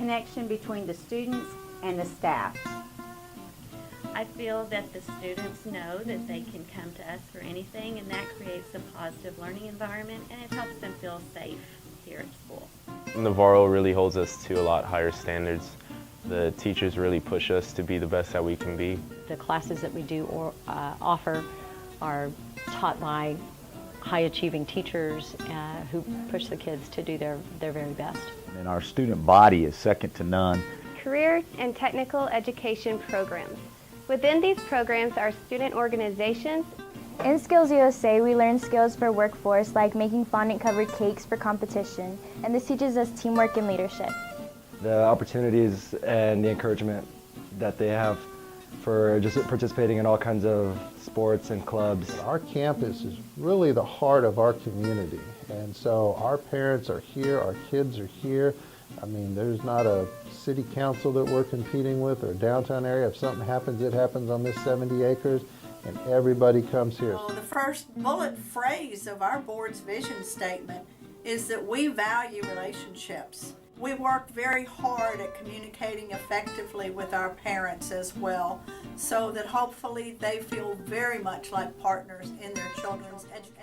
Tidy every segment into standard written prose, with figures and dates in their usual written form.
connection between the students and the staff. I feel that the students know that they can come to us for anything, and that creates a positive learning environment, and it helps them feel safe here at school. Navarro really holds us to a lot higher standards. The teachers really push us to be the best that we can be. The classes that we do offer are taught by high-achieving teachers who push the kids to do their very best. And our student body is second to none. Career and technical education programs. Within these programs are student organizations. In Skills USA, we learn skills for workforce like making fondant-covered cakes for competition, and this teaches us teamwork and leadership. The opportunities and the encouragement that they have for just participating in all kinds of sports and clubs. Our campus is really the heart of our community, and so our parents are here, our kids are here. I mean, there's not a city council that we're competing with or a downtown area. If something happens, it happens on this 70 acres, and everybody comes here. Well, the first bullet phrase of our board's vision statement is that we value relationships. We work very hard at communicating effectively with our parents as well, so that hopefully they feel very much like partners in their children's education.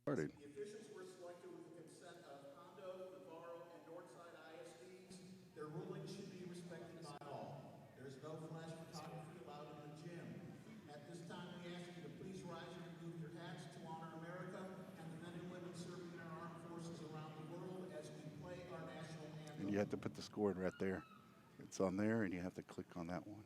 The officials were selected with the consent of Hondo, Navarro, and Northside ISDs. Their rulings should be respected by all. There is no flash photography allowed in the gym. At this time, we ask you to please rise and remove your hats to honor America and the men and women serving in our armed forces around the world as we play our national anthem. And you have to put the score in right there. It's on there, and you have to click on that one.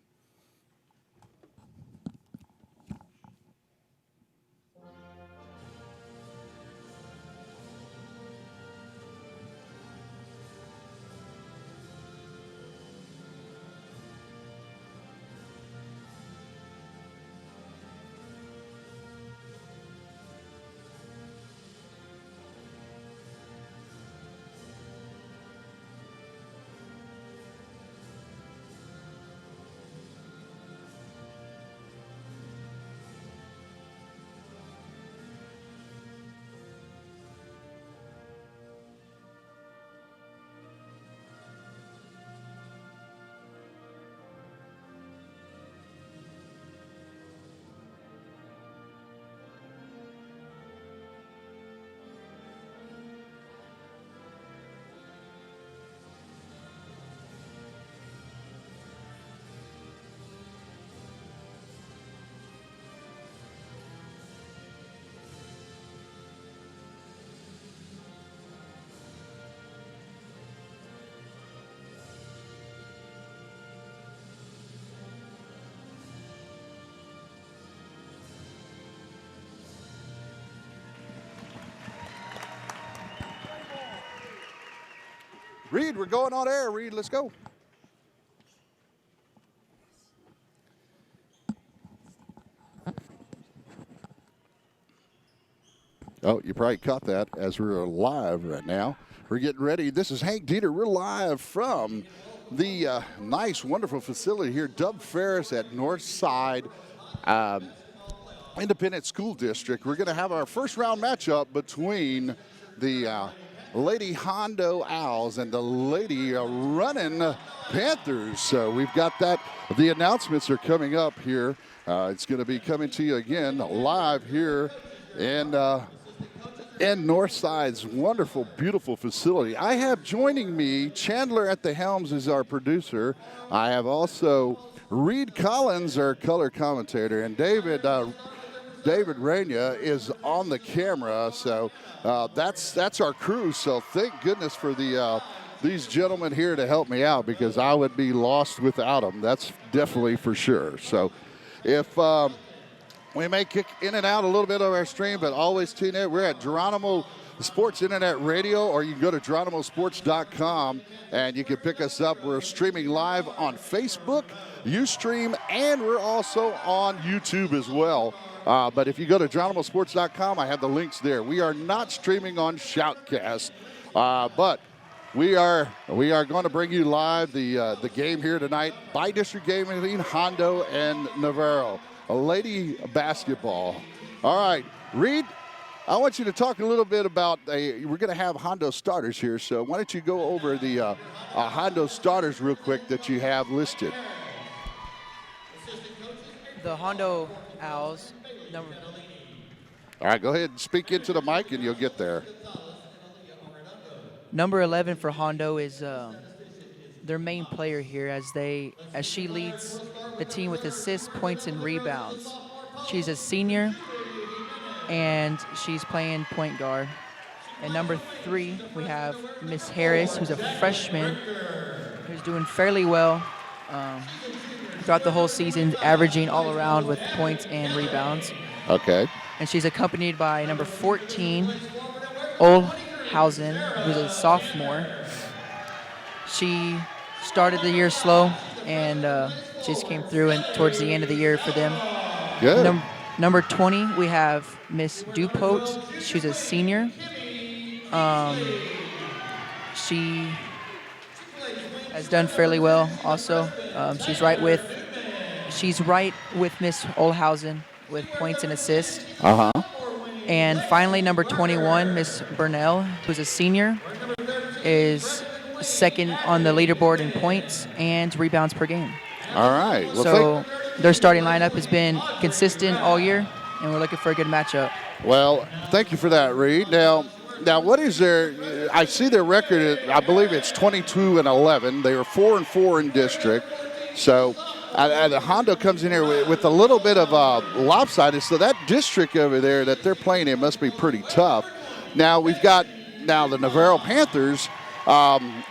Reed, we're going on air. Reed, let's go. Oh, you probably caught that as we're live right now. We're getting ready. This is Hank Dieter. We're live from the nice, wonderful facility here, Dub Ferris at Northside Independent School District. We're going to have our first round matchup between the Lady Hondo Owls and the Lady Runnin Panthers. So we've got that. The announcements are coming up here. It's going to be coming to you again live here in Northside's wonderful, beautiful facility. I have joining me, Chandler at the helms is our producer. I have also Reed Collins, our color commentator, and David Rania is on the camera. So that's our crew. So thank goodness for these gentlemen here to help me out, because I would be lost without them. That's definitely for sure. So if we may kick in and out a little bit of our stream, but always tune in. We're at Geronimo Sports Internet Radio, or you can go to geronimosports.com and you can pick us up. We're streaming live on Facebook, Ustream, and we're also on YouTube as well. But if you go to geronimosports.com, I have the links there. We are not streaming on Shoutcast, but we are going to bring you live the game here tonight by district game between Hondo and Navarro. A lady basketball. All right, Reed, I want you to talk a little bit about, we're going to have Hondo starters here, so why don't you go over the Hondo starters real quick that you have listed. The Hondo Owls. All right, go ahead and speak into the mic and you'll get there. Number 11 for Hondo is their main player here, as she leads the team with assists, points, and rebounds. She's a senior, and she's playing point guard. And number 3, we have Miss Harris, who's a freshman, who's doing fairly well throughout the whole season, averaging all around with points and rebounds. Okay. And she's accompanied by number 14, Olhausen, who's a sophomore. She started the year slow, and just came through and towards the end of the year for them. Good. Number 20, we have Miss Dupote. She's a senior. She has done fairly well also. She's right with Miss Olhausen with points and assists. Uh-huh. And finally, number 21, Miss Burnell, who's a senior, is second on the leaderboard in points and rebounds per game. All right. Well, so their starting lineup has been consistent all year, and we're looking for a good matchup. Well, thank you for that, Reed. Now, what is their? I see their record. I believe it's 22-11. They were 4-4 in district. So, the Hondo comes in here with a little bit of lopsided. So that district over there that they're playing in must be pretty tough. Now we've got the Navarro Panthers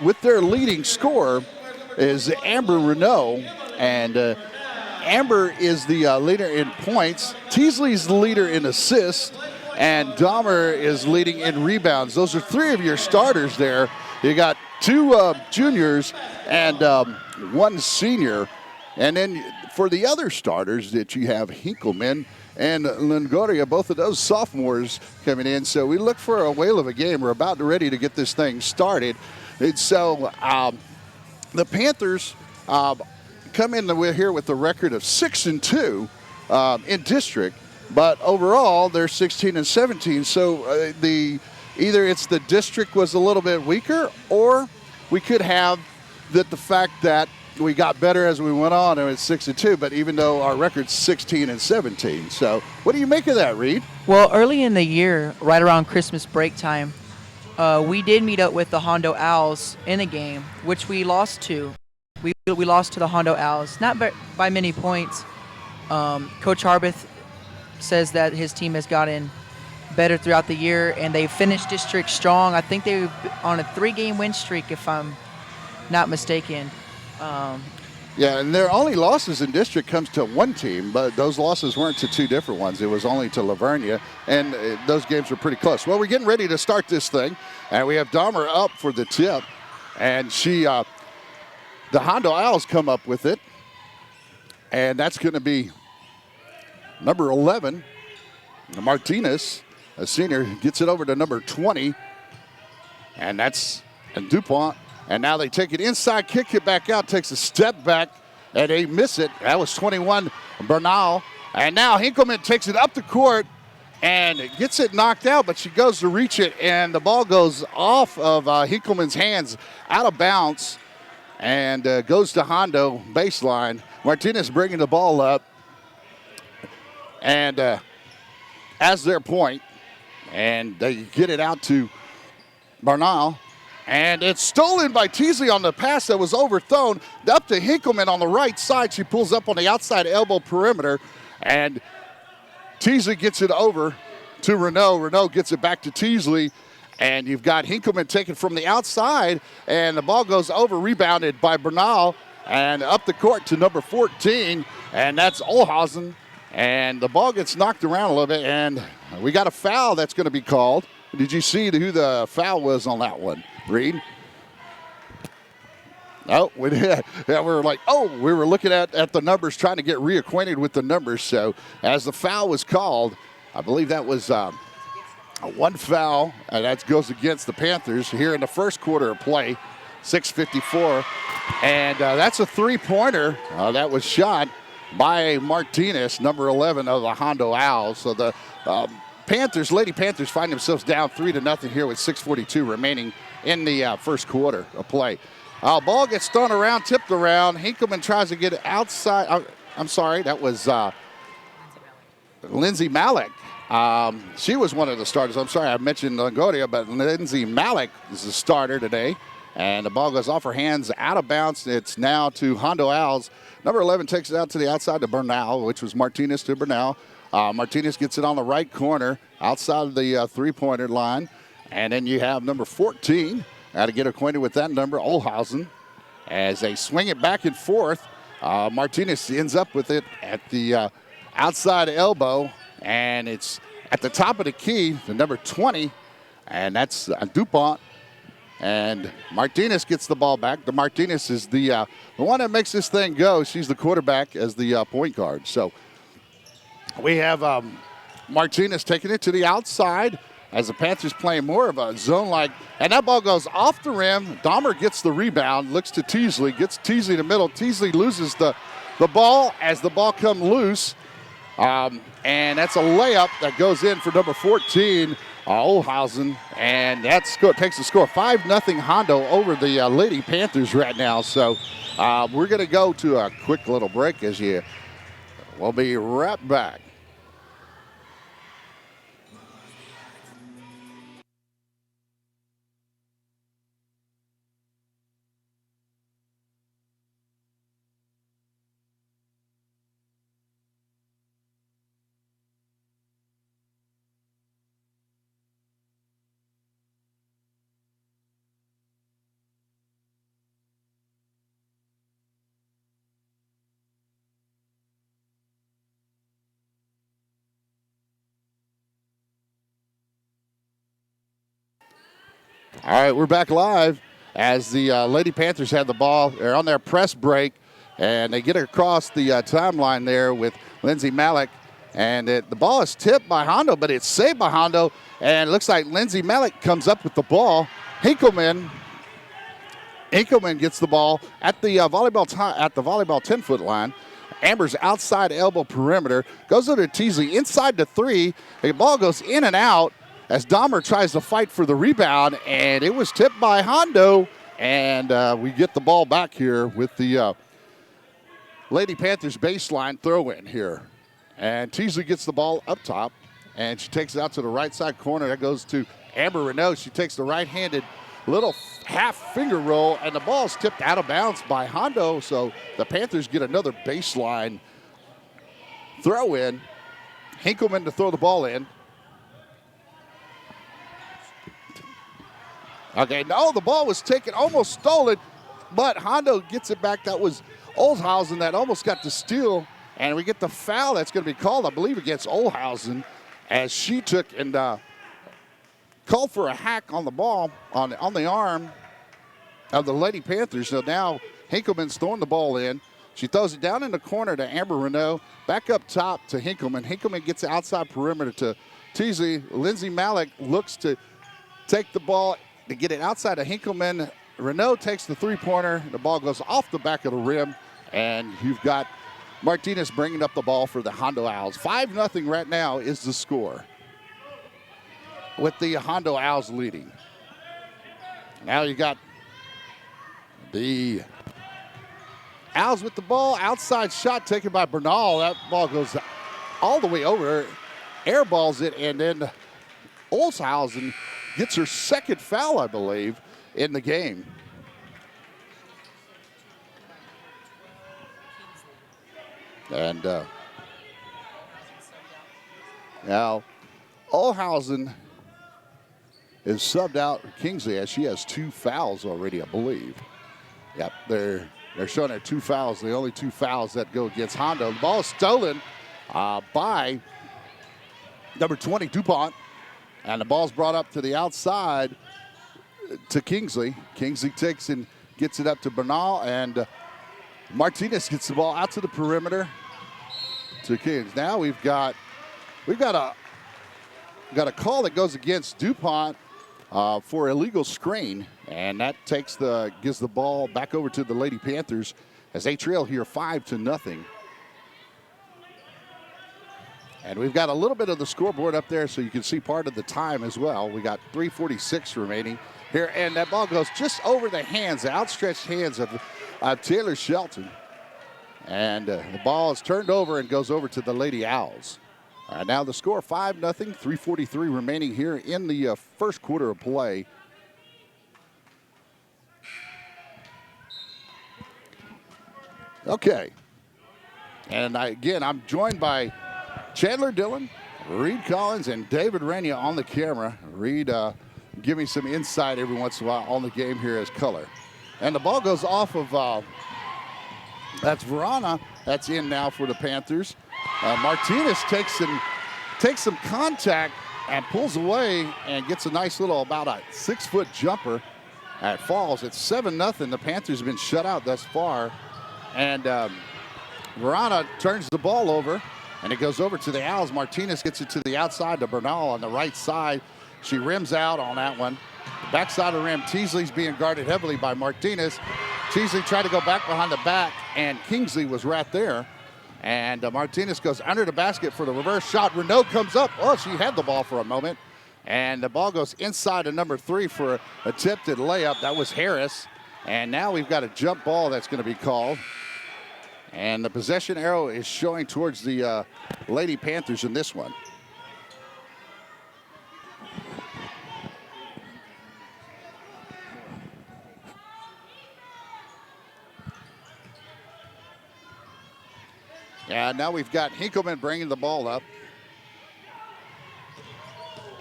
with their leading scorer is Amber Renault, and Amber is the leader in points. Teasley's the leader in assists, and Dahmer is leading in rebounds. Those are 3 of your starters there. You got 2 juniors and 1 senior. And then for the other starters that you have Hinkleman and Longoria, both of those sophomores coming in. So we look for a whale of a game. We're about ready to get this thing started. And so the Panthers come in here with a record of 6-2 in district, but overall they're 16-17. So either it's the district was a little bit weaker, or we could have the fact that we got better as we went on, and it's 6-2. But even though our record's 16-17, so what do you make of that, Reed? Well, early in the year, right around Christmas break time, we did meet up with the Hondo Owls in a game, which we lost to. We lost to the Hondo Owls, not by many points. Coach Harbeth says that his team has gotten better throughout the year, and they finished district strong. I think they were on a 3-game win streak, if I'm not mistaken. Yeah, and their only losses in district comes to 1 team, but those losses weren't to 2 different ones. It was only to Lavernia, and those games were pretty close. Well, we're getting ready to start this thing, and we have Dahmer up for the tip. And the Hondo Owls come up with it. And that's going to be number 11, Martinez, a senior, gets it over to number 20. And that's DuPont. And now they take it inside, kick it back out, takes a step back, and they miss it. That was 21, Bernal. And now Hinkleman takes it up the court and gets it knocked out, but she goes to reach it, and the ball goes off of Hinkleman's hands, out of bounds, and goes to Hondo baseline. Martinez bringing the ball up, and as their point, and they get it out to Bernal. And it's stolen by Teasley on the pass that was overthrown. Up to Hinkleman on the right side. She pulls up on the outside elbow perimeter. And Teasley gets it over to Renault. Renault gets it back to Teasley. And you've got Hinkleman taken from the outside. And the ball goes over, rebounded by Bernal. And up the court to number 14. And that's Olhausen. And the ball gets knocked around a little bit. And we got a foul that's going to be called. Did you see who the foul was on that one, Reed? No, we were like, we were looking at the numbers, trying to get reacquainted with the numbers. So as the foul was called, I believe that was one foul, and that goes against the Panthers here in the first quarter of play, 6:54. And that's a three-pointer that was shot by Martinez, number 11 of the Hondo Owls. So the Lady Panthers find themselves down 3-0 here with 6:42 remaining in the first quarter of play. Ball gets thrown around, tipped around. Hinkleman tries to get it outside. I'm sorry, that was Lindsay Malik. She was one of the starters. I'm sorry, I mentioned Longoria, but Lindsay Malik is the starter today. And the ball goes off her hands, out of bounds. It's now to Hondo Owls. Number 11 takes it out to the outside to Bernal, which was Martinez to Bernal. Martinez gets it on the right corner, outside of the three-pointer line. And then you have number 14. Got to get acquainted with that number, Olhausen. As they swing it back and forth, Martinez ends up with it at the outside elbow. And it's at the top of the key, the number 20. And that's DuPont. And Martinez gets the ball back. The Martinez is the one that makes this thing go. She's the quarterback as the point guard. So we have Martinez taking it to the outside as the Panthers playing more of a zone-like. And that ball goes off the rim. Dahmer gets the rebound, looks to Teasley, gets Teasley in the middle. Teasley loses the ball as the ball comes loose. And that's a layup that goes in for number 14, Olhausen. And that takes the score 5-0 Hondo over the Lady Panthers right now. So we're going to go to a quick little break we'll be right back. All right, we're back live as the Lady Panthers have the ball. They're on their press break, and they get across the timeline there with Lindsay Malik. And the ball is tipped by Hondo, but it's saved by Hondo. And it looks like Lindsay Malik comes up with the ball. Hinkleman gets the ball at the volleyball 10-foot line. Amber's outside elbow perimeter. Goes over to Teasley inside the three. The ball goes in and out as Dahmer tries to fight for the rebound, and it was tipped by Hondo. And we get the ball back here with the Lady Panthers baseline throw-in here. And Teasley gets the ball up top, and she takes it out to the right side corner. That goes to Amber Renault. She takes the right-handed little half finger roll, and the ball is tipped out of bounds by Hondo. So the Panthers get another baseline throw-in. Hinkleman to throw the ball in. Okay, no, the ball was taken, almost stolen, but Hondo gets it back. That was Olhausen that almost got the steal, and we get the foul that's going to be called, I believe, against Olhausen, as she took and called for a hack on the ball, on the arm, of the Lady Panthers. So now Hinkleman's throwing the ball in. She throws it down in the corner to Amber Renault. Back up top to Hinkleman. Hinkleman gets the outside perimeter to Teasley. Lindsay Malik looks to take the ball to get it outside of Hinkleman. Renault takes the three-pointer. The ball goes off the back of the rim. And you've got Martinez bringing up the ball for the Hondo Owls. 5-0 right now is the score, with the Hondo Owls leading. Now you got the Owls with the ball. Outside shot taken by Bernal. That ball goes all the way over. Airballs it, and then Olshausen gets her second foul, I believe, in the game. And now Olshausen is subbed out Kingsley, as she has 2 fouls already, I believe. Yep, they're showing her 2 fouls, the only 2 fouls that go against Hondo. The ball is stolen by number 20, DuPont, and the ball's brought up to the outside to Kingsley. Kingsley takes and gets it up to Bernal, and Martinez gets the ball out to the perimeter to Kings. Now we've got a call that goes against DuPont for illegal screen, and that gives the ball back over to the Lady Panthers as they trail here 5-0. And we've got a little bit of the scoreboard up there so you can see part of the time as well. We got 3:46 remaining here, and that ball goes just over the outstretched hands of Taylor Shelton. And the ball is turned over and goes over to the Lady Owls. Now the score 5-0, 3:43 remaining here in the first quarter of play. Okay. And I'm joined by Chandler Dillon, Reed Collins, and David Rania on the camera. Reed, give me some insight every once in a while on the game here as color. And the ball goes off of, that's Verona. That's in now for the Panthers. Martinez takes some contact and pulls away and gets a nice little, about a 6-foot jumper. It falls. It's 7-0. The Panthers have been shut out thus far. And Verona turns the ball over, and it goes over to the Owls. Martinez gets it to the outside to Bernal on the right side. She rims out on that one. Backside of the rim, Teasley's being guarded heavily by Martinez. Teasley tried to go back behind the back, and Kingsley was right there. And Martinez goes under the basket for the reverse shot. Renault comes up. Oh, she had the ball for a moment. And the ball goes inside to number 3 for an attempted layup. That was Harris. And now we've got a jump ball that's going to be called. And the possession arrow is showing towards the Lady Panthers in this one. Yeah, now we've got Hinkleman bringing the ball up.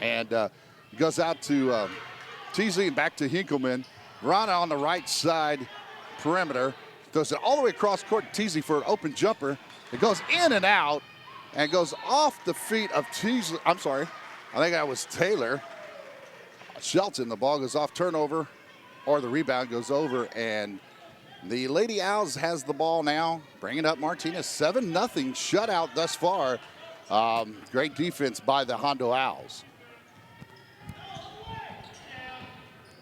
And goes out to Teasley and back to Hinkleman. Rana on the right side perimeter. Throws it all the way across court to Teasley for an open jumper. It goes in and out and goes off the feet of Teasley. I'm sorry. I think that was Taylor Shelton. The ball goes off turnover, or the rebound goes over, and the Lady Owls has the ball now, bringing up Martinez. 7-0 shutout thus far. Great defense by the Hondo Owls.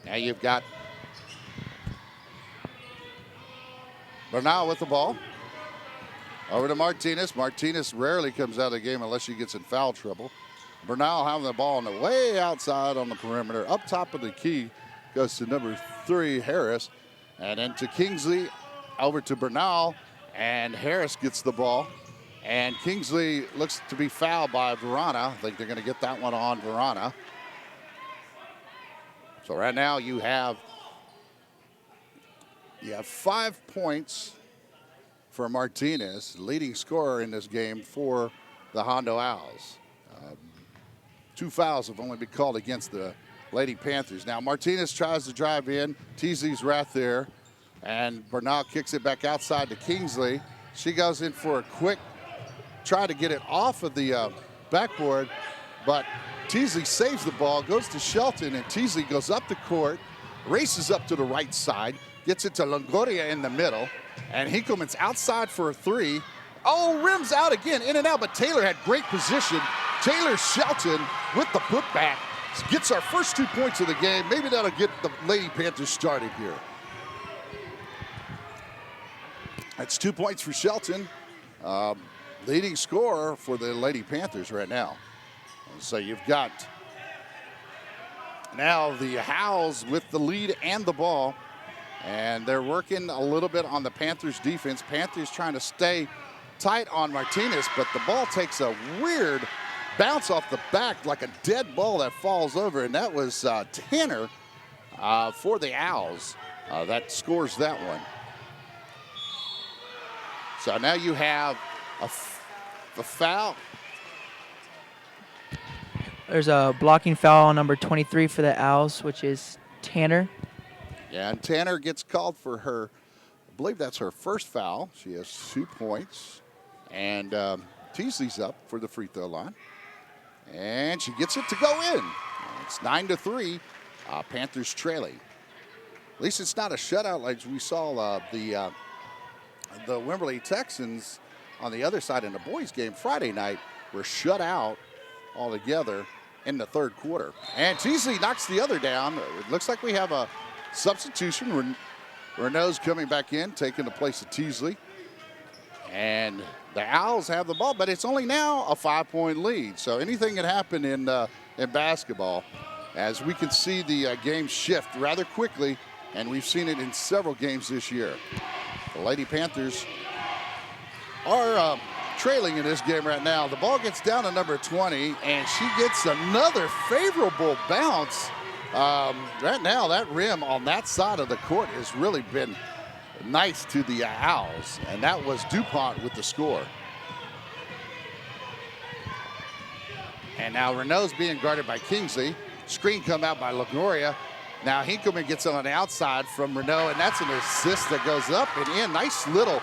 Now you've got Bernal with the ball. Over to Martinez. Martinez rarely comes out of the game unless she gets in foul trouble. Bernal having the ball on the way outside on the perimeter. Up top of the key goes to number 3, Harris. And then to Kingsley, over to Bernal, and Harris gets the ball. And Kingsley looks to be fouled by Verona. I think they're going to get that one on Verona. So right now you have 5 points for Martinez, leading scorer in this game for the Hondo Owls. 2 fouls have only been called against the Lady Panthers. Now Martinez tries to drive in. Teasley's right there. And Bernal kicks it back outside to Kingsley. She goes in for a quick try to get it off of the backboard, but Teasley saves the ball, goes to Shelton, and Teasley goes up the court races up to the right side, gets it to Longoria in the middle, and Hinkleman's outside for a three. Oh, rims out again, in and out, but Taylor had great position. Taylor Shelton with the putback gets our first 2 points of the game. Maybe that'll get the Lady Panthers started here. That's 2 points for Shelton, leading scorer for the Lady Panthers right now. So you've got now the Howls with the lead and the ball, and they're working a little bit on the Panthers defense. Panthers trying to stay tight on Martinez, but the ball takes a weird bounce off the back like a dead ball that falls over, and that was Tanner for the Owls that scores that one. So now you have a foul. There's a blocking foul on number 23 for the Owls, which is Tanner. Yeah, and Tanner gets called for her, I believe that's her first foul. She has 2 points. And Teasley's up for the free throw line. And she gets it to go in. It's 9-3, Panthers trailing. At least it's not a shutout like we saw the Wimberley Texans on the other side in the boys game Friday night were shut out altogether in the third quarter. And Teasley knocks the other down. It looks like we have a substitution. Renault's coming back in, taking the place of Teasley. And the Owls have the ball, but it's only now a 5-point lead. So anything can happen in basketball, as we can see the game shift rather quickly, and we've seen it in several games this year. The Lady Panthers are trailing in this game right now. The ball gets down to number 20, and she gets another favorable bounce. Right now, that rim on that side of the court has really been nice to the Owls, and that was DuPont with the score. And now Renault's being guarded by Kingsley. Screen come out by LaGloria. Now Hinkleman gets on the outside from Renault, and that's an assist that goes up and in. Nice little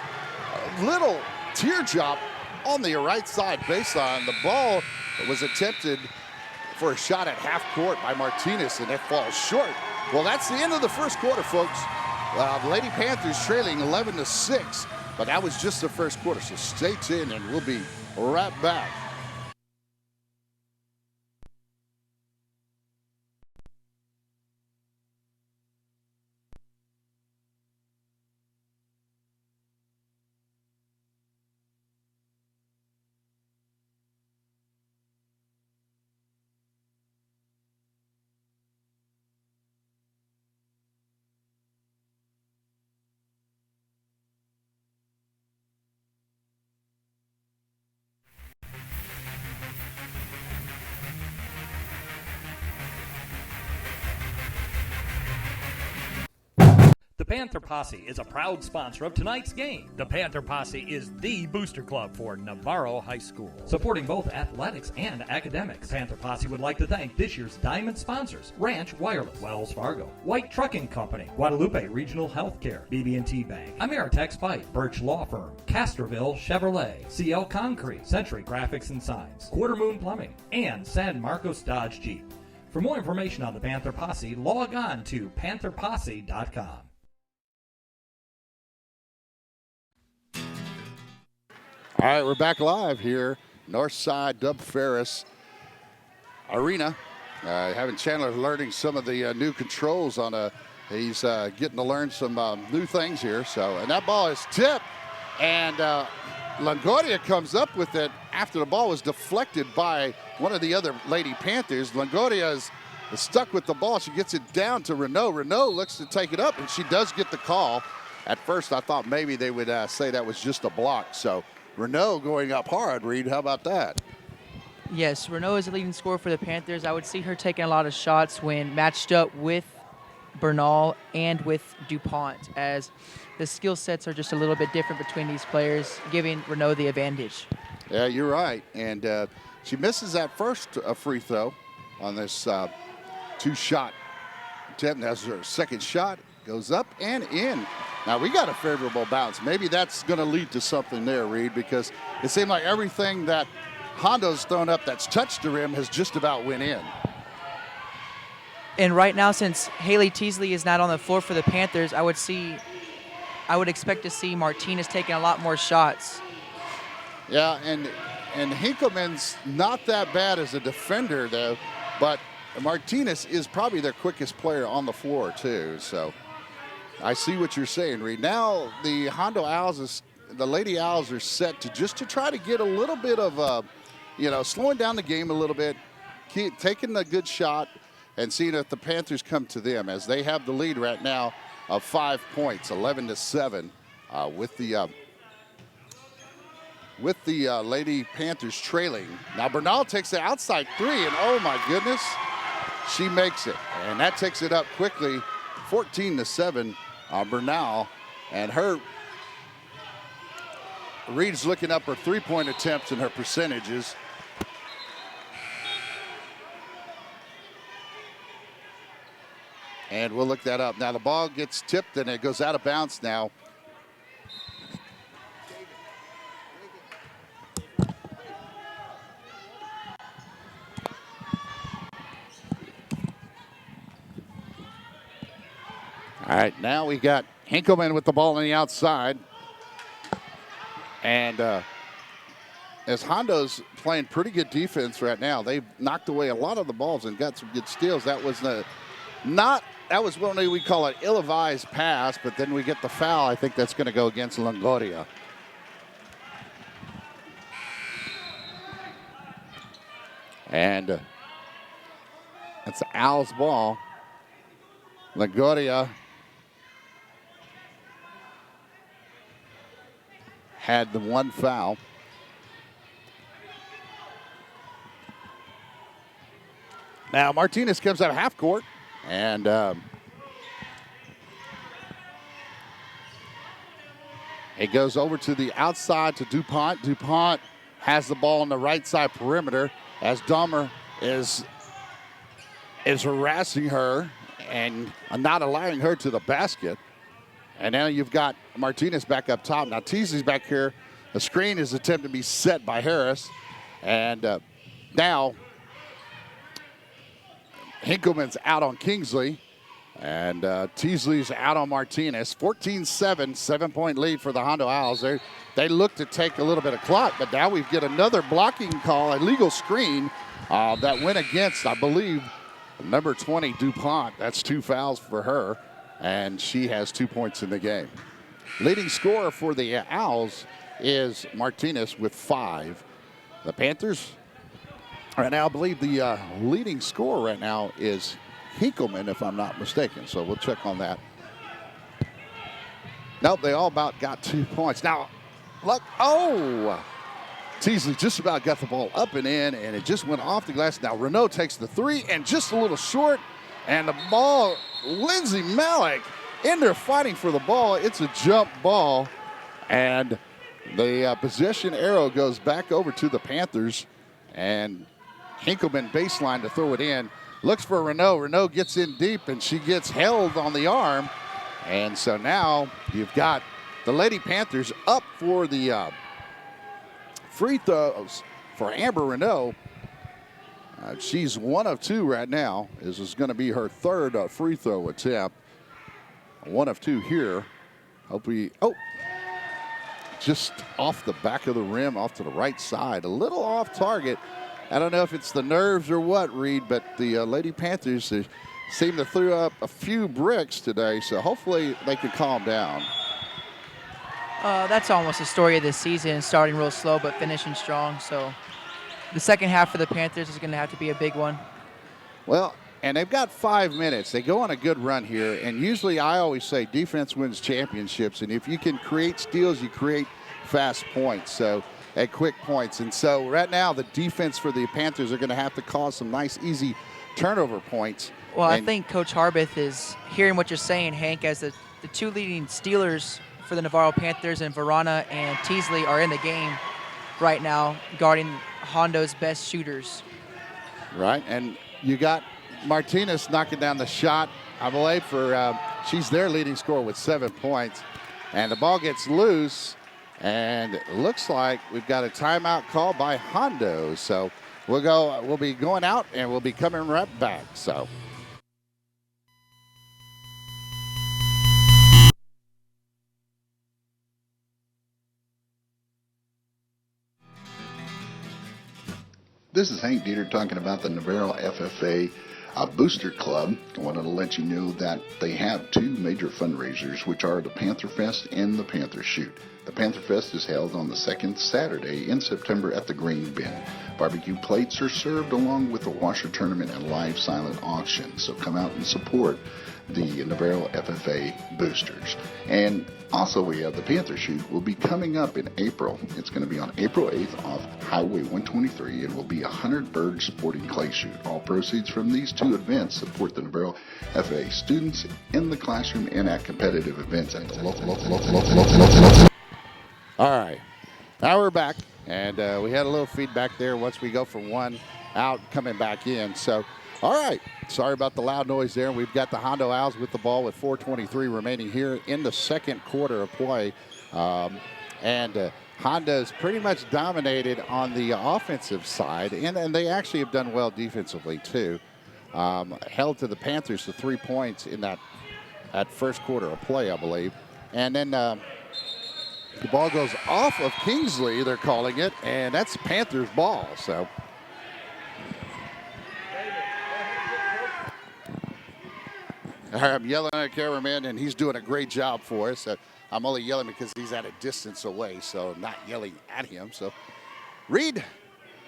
tear drop on the right side baseline. The ball was attempted for a shot at half court by Martinez, and it falls short. Well, that's the end of the first quarter, folks. The Lady Panthers trailing 11-6, but that was just the first quarter, so stay tuned and we'll be right back. The Panther Posse is a proud sponsor of tonight's game. The Panther Posse is the booster club for Navarro High School, supporting both athletics and academics. Panther Posse would like to thank this year's diamond sponsors: Ranch Wireless, Wells Fargo, White Trucking Company, Guadalupe Regional Healthcare, BB&T Bank, Ameritex Pipe, Birch Law Firm, Casterville Chevrolet, CL Concrete, Century Graphics and Signs, Quarter Moon Plumbing, and San Marcos Dodge Jeep. For more information on the Panther Posse, log on to pantherposse.com. All right, we're back live here, Northside Dub Ferris Arena. Having Chandler learning some of the new controls on he's getting to learn some new things here. So, and that ball is tipped, and Longoria comes up with it after the ball was deflected by one of the other Lady Panthers. Longoria is stuck with the ball. She gets it down to Renault. Renault looks to take it up, and she does get the call. At first, I thought maybe they would say that was just a block. So Renault going up hard, Reed. How about that? Yes, Renault is the leading scorer for the Panthers. I would see her taking a lot of shots when matched up with Bernal and with DuPont, as the skill sets are just a little bit different between these players, giving Renault the advantage. Yeah, you're right. And she misses that first free throw on this two-shot attempt. That's her second shot. Goes up and in. Now, we got a favorable bounce. Maybe that's going to lead to something there, Reed, because it seemed like everything that Hondo's thrown up that's touched the rim has just about went in. And right now, since Haley Teasley is not on the floor for the Panthers, I would expect to see Martinez taking a lot more shots. Yeah, and Hinkleman's not that bad as a defender, though, but Martinez is probably their quickest player on the floor, too. So I see what you're saying, Reed. Now the Hondo Owls, the Lady Owls are set to try to get a little bit of, slowing down the game a little bit, keep taking a good shot, and seeing if the Panthers come to them, as they have the lead right now of 5 points, 11-7, with the Lady Panthers trailing. Now Bernal takes the outside three, and oh my goodness, she makes it. And that takes it up quickly, 14-7, Bernal. And Reed's looking up her three-point attempts and her percentages. And we'll look that up. Now the ball gets tipped and it goes out of bounds now. All right, now we got Hinkleman with the ball on the outside. And as Hondo's playing pretty good defense right now, they've knocked away a lot of the balls and got some good steals. That was what we call an ill-advised pass, but then we get the foul. I think that's going to go against Longoria. And that's the Owls' ball. Longoria had the one foul. Now Martinez comes out of half court, and it goes over to the outside to DuPont. DuPont has the ball on the right side perimeter as Dahmer is harassing her and not allowing her to the basket. And now you've got Martinez back up top. Now Teasley's back here. The screen is attempted to be set by Harris. And now Hinkleman's out on Kingsley. And Teasley's out on Martinez. 14-7, 7-point lead for the Hondo Owls. They look to take a little bit of clock, but now we get another blocking call, a legal screen that went against, I believe, number 20, DuPont. That's 2 fouls for her, and she has 2 points in the game. Leading scorer for the Owls is Martinez with 5. The Panthers right now, I believe the leading scorer right now is Hinkleman, if I'm not mistaken. So we'll check on that. Nope, they all about got 2 points. Now, look, Teasley just about got the ball up and in, and it just went off the glass. Now Renault takes the 3 and just a little short, and the ball, Lindsay Malik in there fighting for the ball. It's a jump ball, and the possession arrow goes back over to the Panthers, and Hinkleman baseline to throw it in. Looks for Renault. Renault gets in deep, and she gets held on the arm. And so now you've got the Lady Panthers up for the free throws for Amber Renault. She's 1 of 2 right now. This is going to be her 3rd free throw attempt. 1 of 2 here. Just off the back of the rim, off to the right side. A little off target. I don't know if it's the nerves or what, Reed, but the Lady Panthers seem to throw up a few bricks today, so hopefully they can calm down. That's almost the story of this season, starting real slow but finishing strong. So the second half for the Panthers is going to have to be a big one. Well, and they've got 5 minutes. They go on a good run here, and usually I always say defense wins championships, and if you can create steals, you create fast points. So at quick points. And so right now the defense for the Panthers are going to have to cause some nice, easy turnover points. Well, I think Coach Harbeth is hearing what you're saying, Hank, as the 2 leading stealers for the Navarro Panthers and Verona and Teasley are in the game right now, guarding Hondo's best shooters. Right, and you got Martinez knocking down the shot, I believe, for she's their leading scorer with 7 points. And the ball gets loose. And it looks like we've got a timeout call by Hondo. So we'll be going out and we'll be coming right back. So This is Hank Dieter talking about the Navarro FFA Booster Club. I wanted to let you know that they have two major fundraisers, which are the Panther Fest and the Panther Shoot. The Panther Fest is held on the second Saturday in September at the Green Bin. Barbecue plates are served along with a washer tournament and live silent auction. So come out and support the Navarro FFA boosters. And also we have the Panther Shoot will be coming up in April. It's going to be on April 8th off Highway 123 and will be a 100-bird sporting clay shoot. All proceeds from these two events support the Navarro FFA students in the classroom and at competitive events at the local. All right, now we're back, and we had a little feedback there once we go from one out coming back in. So, all right, sorry about the loud noise there. We've got the Hondo Owls with the ball with 4:23 remaining here in the second quarter of play. Honda's pretty much dominated on the offensive side, and they actually have done well defensively too. Held to the Panthers to 3 points in that first quarter of play, I believe. And then the ball goes off of Kingsley, they're calling it, and that's Panthers ball. So I'm yelling at the cameraman, and he's doing a great job for us. I'm only yelling because he's at a distance away, so I'm not yelling at him. So, Reed,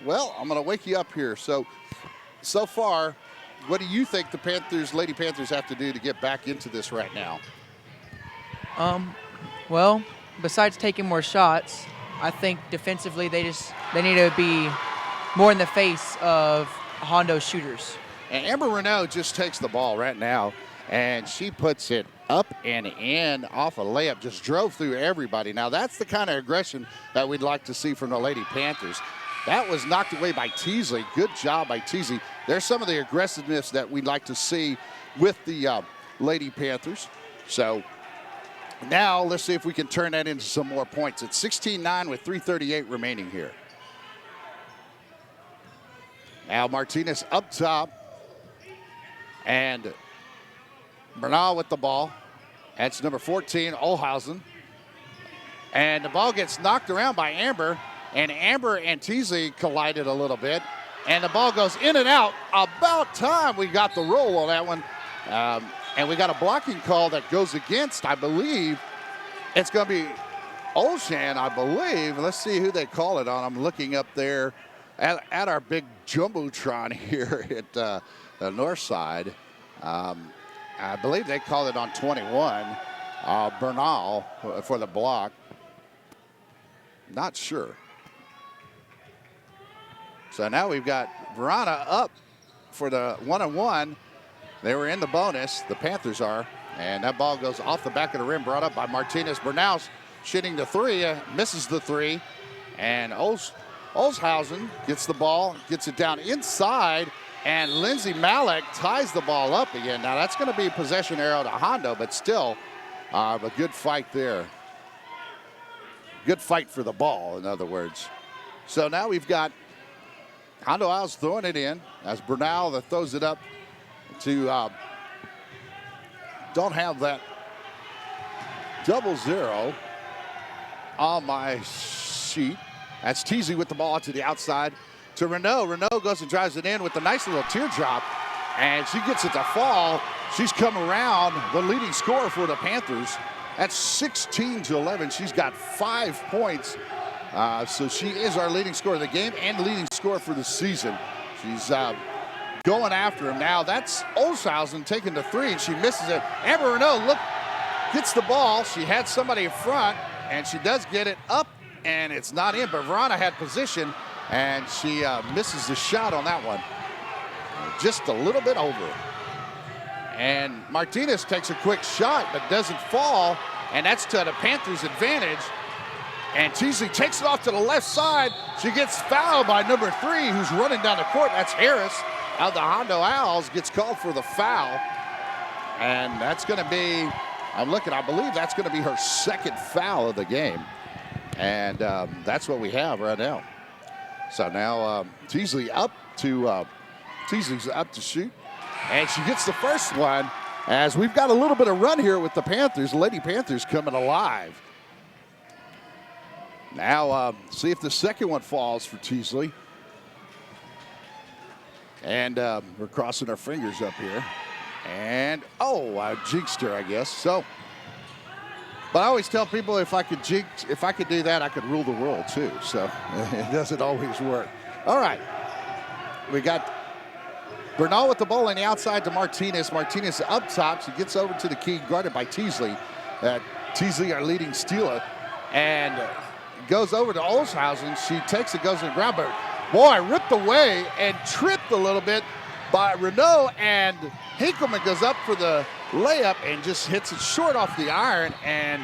well, I'm going to wake you up here. So far, what do you think the Lady Panthers have to do to get back into this right now? Well, besides taking more shots, I think defensively they need to be more in the face of Hondo shooters. And Amber Renault just takes the ball right now, and she puts it up and in off a layup, just drove through everybody. Now, that's the kind of aggression that we'd like to see from the Lady Panthers. That was knocked away by Teasley. Good job by Teasley. There's some of the aggressiveness that we'd like to see with the Lady Panthers. So now let's see if we can turn that into some more points. It's 16-9 with 3:38 remaining here. Now Martinez up top. And Bernal with the ball. That's number 14, Olhausen. And the ball gets knocked around by Amber. And Amber and Teasley collided a little bit. And the ball goes in and out. About time we got the roll on that one. And we got a blocking call that goes against, I believe, it's going to be Olshan, I believe. Let's see who they call it on. I'm looking up there at our big Jumbotron here at the north side. I believe they called it on 21, Bernal for the block. Not sure. So now we've got Verona up for the 1-on-1. They were in the bonus, the Panthers are, and that ball goes off the back of the rim, brought up by Martinez. Bernal's shooting the three, misses the three, and Olshausen gets the ball, gets it down inside, and Lindsay Malik ties the ball up again. Now that's going to be a possession arrow to Hondo, but still a good fight there. Good fight for the ball, in other words. So now we've got Hondo Owls throwing it in as Bernal that throws it up to don't have that 0-0 on my sheet. That's Teasy with the ball to the outside to Renault. Renault goes and drives it in with a nice little teardrop, and she gets it to fall. She's come around the leading scorer for the Panthers. That's 16-11. She's got 5 points. So she is our leading scorer of the game and leading scorer for the season. She's going after him now. That's Olshausen taking the three, and she misses it. Amber Renault gets the ball. She had somebody in front, and she does get it up, and it's not in. But Verona had position, and she misses the shot on that one. Just a little bit over. And Martinez takes a quick shot, but doesn't fall, and that's to the Panthers' advantage. And Teasley takes it off to the left side. She gets fouled by number 3, who's running down the court. That's Harris. Out the Hondo Owls gets called for the foul. And that's going to be, I believe that's going to be her second foul of the game. And that's what we have right now. So now Teasley's up to shoot. And she gets the first one as we've got a little bit of run here with the Panthers. Lady Panthers coming alive. Now, see if the second one falls for Teasley. And we're crossing our fingers up here. And, I jinxed her, I guess. So, but I always tell people if I could do that, I could rule the world too. So it doesn't always work. All right. We got Bernal with the ball on the outside to Martinez. Martinez up top. She gets over to the key, guarded by Teasley. Teasley, our leading stealer. And goes over to Olshausen. She takes it, goes to the ground. But, boy, ripped away and tripped a little bit by Renault. And Hinkleman goes up for the layup and just hits it short off the iron. And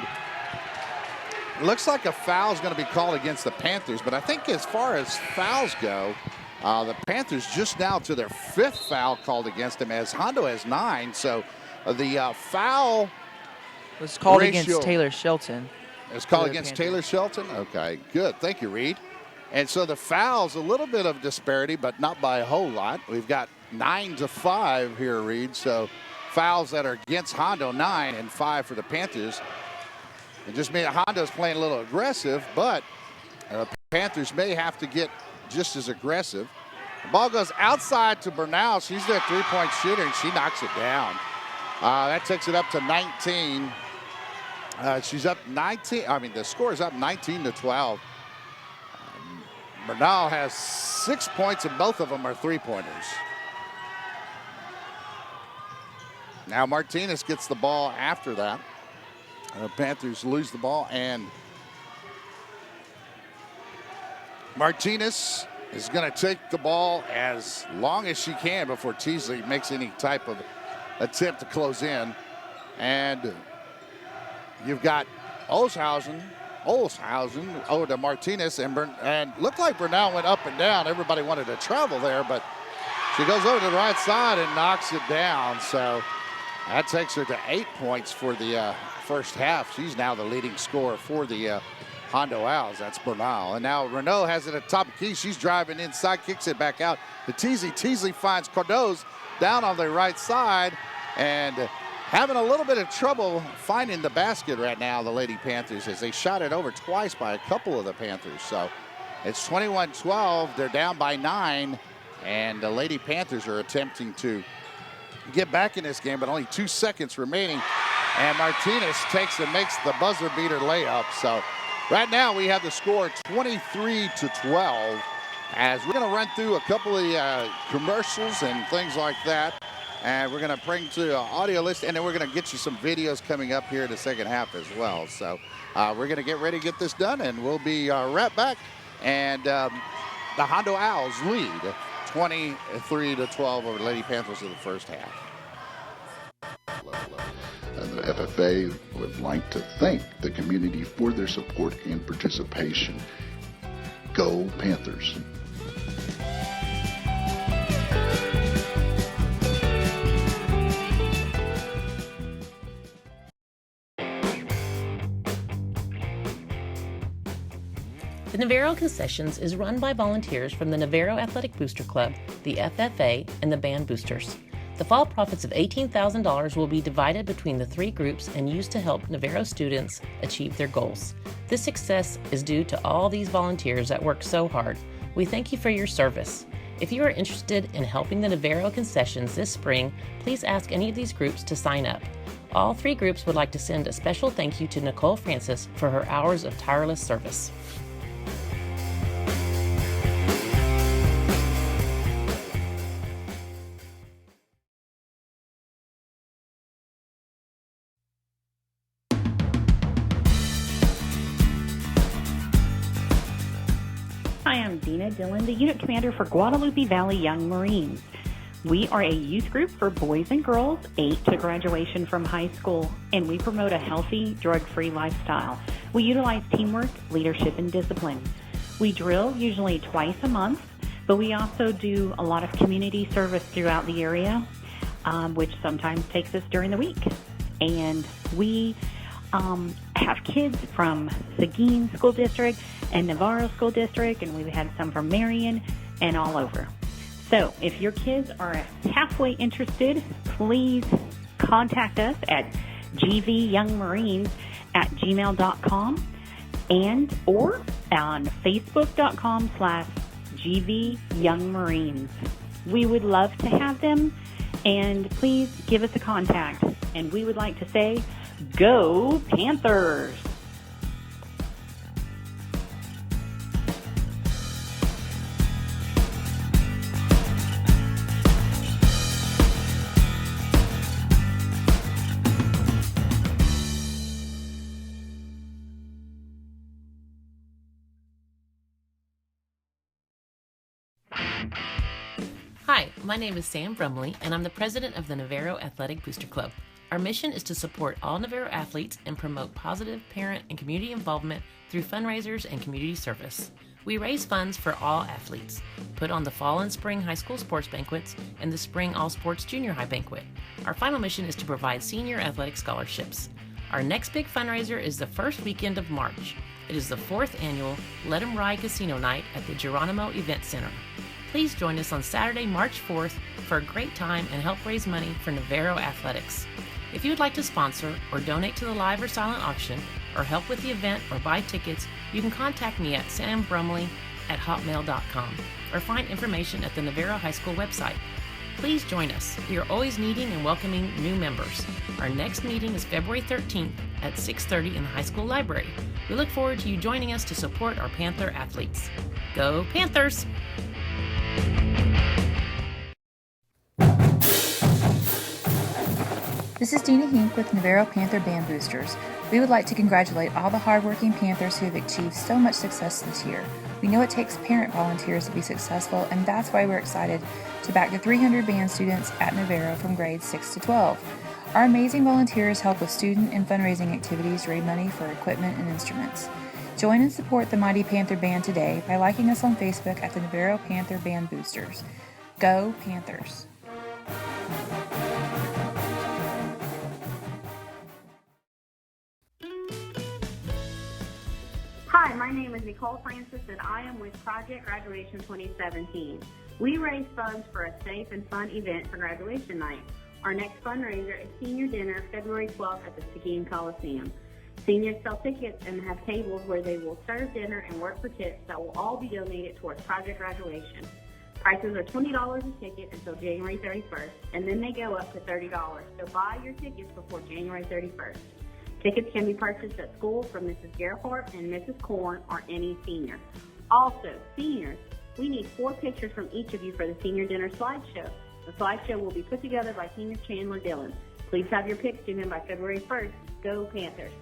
it looks like a foul is going to be called against the Panthers. But I think as far as fouls go, the Panthers just now to their 5th foul called against them, as Hondo has 9. So the foul was called ratio against Taylor Shelton. It's called against Taylor Shelton? Okay, good. Thank you, Reed. And so the foul's a little bit of disparity, but not by a whole lot. We've got 9-5 here, Reed. So fouls that are against Hondo, 9 and 5 for the Panthers. It just means Hondo's playing a little aggressive, but the Panthers may have to get just as aggressive. The ball goes outside to Bernal. She's their three-point shooter, and she knocks it down. That takes it up to 19. She's up 19. The score is up 19-12. Bernal has 6 points, and both of them are three-pointers. Now Martinez gets the ball after that. The Panthers lose the ball, and Martinez is going to take the ball as long as she can before Teasley makes any type of attempt to close in. And you've got Olshausen over to Martinez, and looked like Bernal went up and down. Everybody wanted to travel there, but she goes over to the right side and knocks it down. So that takes her to 8 points for the first half. She's now the leading scorer for the Hondo Owls. That's Bernal. And now Renault has it at top of key. She's driving inside, kicks it back out to Teasley. Teasley finds Cardoz down on the right side and having a little bit of trouble finding the basket right now, the Lady Panthers, as they shot it over twice by a couple of the Panthers. So it's 21-12. They're down by 9, and the Lady Panthers are attempting to get back in this game, but only 2 seconds remaining. And Martinez takes and makes the buzzer beater layup. So right now we have the score 23-12, as we're going to run through a couple of commercials and things like that. And we're going to bring to audio list, and then we're going to get you some videos coming up here in the second half as well. So we're going to get ready to get this done, and we'll be right back. And the Hondo Owls lead 23-12 over the Lady Panthers in the first half. The FFA would like to thank the community for their support and participation. Go Panthers! The Navarro Concessions is run by volunteers from the Navarro Athletic Booster Club, the FFA, and the Band Boosters. The fall profits of $18,000 will be divided between the 3 groups and used to help Navarro students achieve their goals. This success is due to all these volunteers that work so hard. We thank you for your service. If you are interested in helping the Navarro Concessions this spring, please ask any of these groups to sign up. All 3 groups would like to send a special thank you to Nicole Francis for her hours of tireless service. Hi, I'm Dina Dillon, the unit commander for Guadalupe Valley Young Marines. We are a youth group for boys and girls 8 to graduation from high school, and we promote a healthy, drug-free lifestyle. We utilize teamwork, leadership, and discipline. We drill usually twice a month, but we also do a lot of community service throughout the area, which sometimes takes us during the week. And we have kids from Seguin School District and Navarro School District, and we've had some from Marion and all over. So if your kids are halfway interested, please contact us at gvyoungmarines@gmail.com and or on facebook.com/gvyoungmarines. We would love to have them, and please give us a contact. And we would like to say, go Panthers! Hi, my name is Sam Brumley, and I'm the president of the Navarro Athletic Booster Club. Our mission is to support all Navarro athletes and promote positive parent and community involvement through fundraisers and community service. We raise funds for all athletes, put on the fall and spring high school sports banquets and the spring all sports junior high banquet. Our final mission is to provide senior athletic scholarships. Our next big fundraiser is the first weekend of March. It is the 4th annual Let 'em Ride Casino Night at the Geronimo Event Center. Please join us on Saturday, March 4th for a great time and help raise money for Navarro Athletics. If you would like to sponsor or donate to the live or silent auction or help with the event or buy tickets, you can contact me at sambrumley@hotmail.com or find information at the Navarro High School website. Please join us. We are always needing and welcoming new members. Our next meeting is February 13th at 6:30 in the high school library. We look forward to you joining us to support our Panther athletes. Go Panthers! This is Dina Hink with Navarro Panther Band Boosters. We would like to congratulate all the hardworking Panthers who have achieved so much success this year. We know it takes parent volunteers to be successful, and that's why we're excited to back the 300 band students at Navarro from grades 6 to 12. Our amazing volunteers help with student and fundraising activities, raise money for equipment and instruments. Join and support the Mighty Panther Band today by liking us on Facebook at the Navarro Panther Band Boosters. Go Panthers! Hi, my name is Nicole Francis, and I am with Project Graduation 2017. We raise funds for a safe and fun event for graduation night. Our next fundraiser is Senior Dinner, February 12th at the Seguin Coliseum. Seniors sell tickets and have tables where they will serve dinner and work for tips that will all be donated towards Project Graduation. Prices are $20 a ticket until January 31st, and then they go up to $30. So buy your tickets before January 31st. Tickets can be purchased at school from Mrs. Gerhardt and Mrs. Korn or any senior. Also, seniors, we need 4 pictures from each of you for the Senior Dinner slideshow. The slideshow will be put together by Senior Chandler Dillon. Please have your pics to him by February 1st. Go Panthers!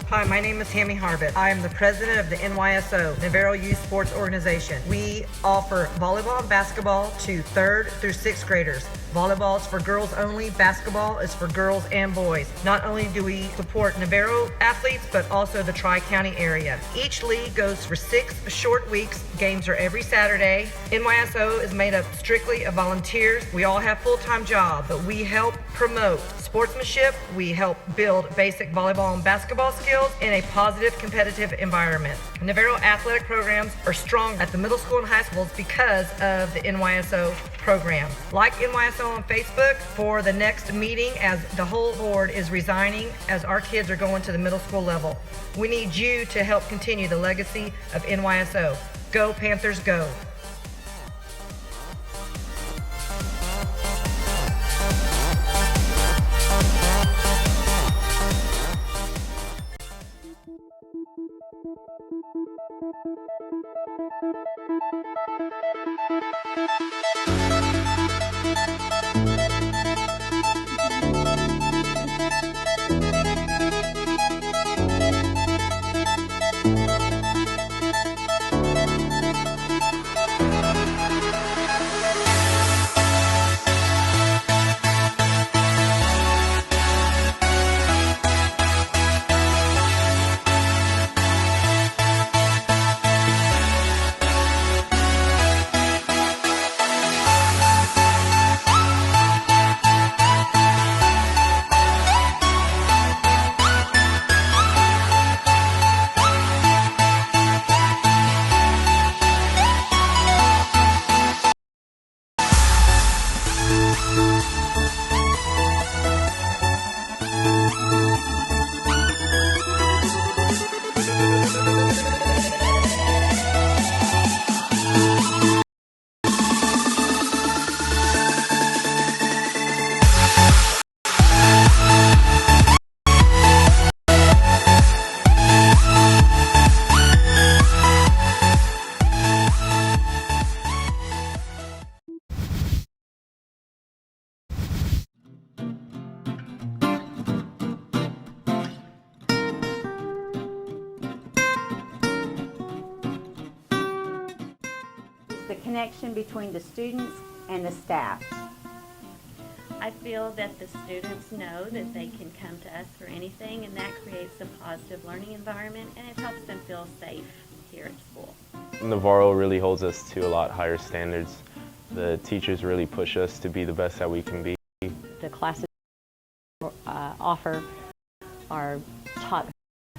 Hi, my name is Tammy Harbit. I am the president of the NYSO, Navarro Youth Sports Organization. We offer volleyball and basketball to 3rd through 6th graders. Volleyball is for girls only, basketball is for girls and boys. Not only do we support Navarro athletes, but also the Tri-County area. Each league goes for 6 short weeks. Games are every Saturday. NYSO is made up strictly of volunteers. We all have full-time jobs, but we help promote sportsmanship. We help build basic volleyball and basketball skills in a positive, competitive environment. Navarro athletic programs are strong at the middle school and high schools because of the NYSO program. Like NYSO on Facebook for the next meeting as the whole board is resigning as our kids are going to the middle school level. We need you to help continue the legacy of NYSO. Go Panthers, go! the connection between the students and the staff. I feel that the students know that they can come to us for anything, and that creates a positive learning environment, and it helps them feel safe here at school. Navarro really holds us to a lot higher standards. The teachers really push us to be the best that we can be. The classes offer are taught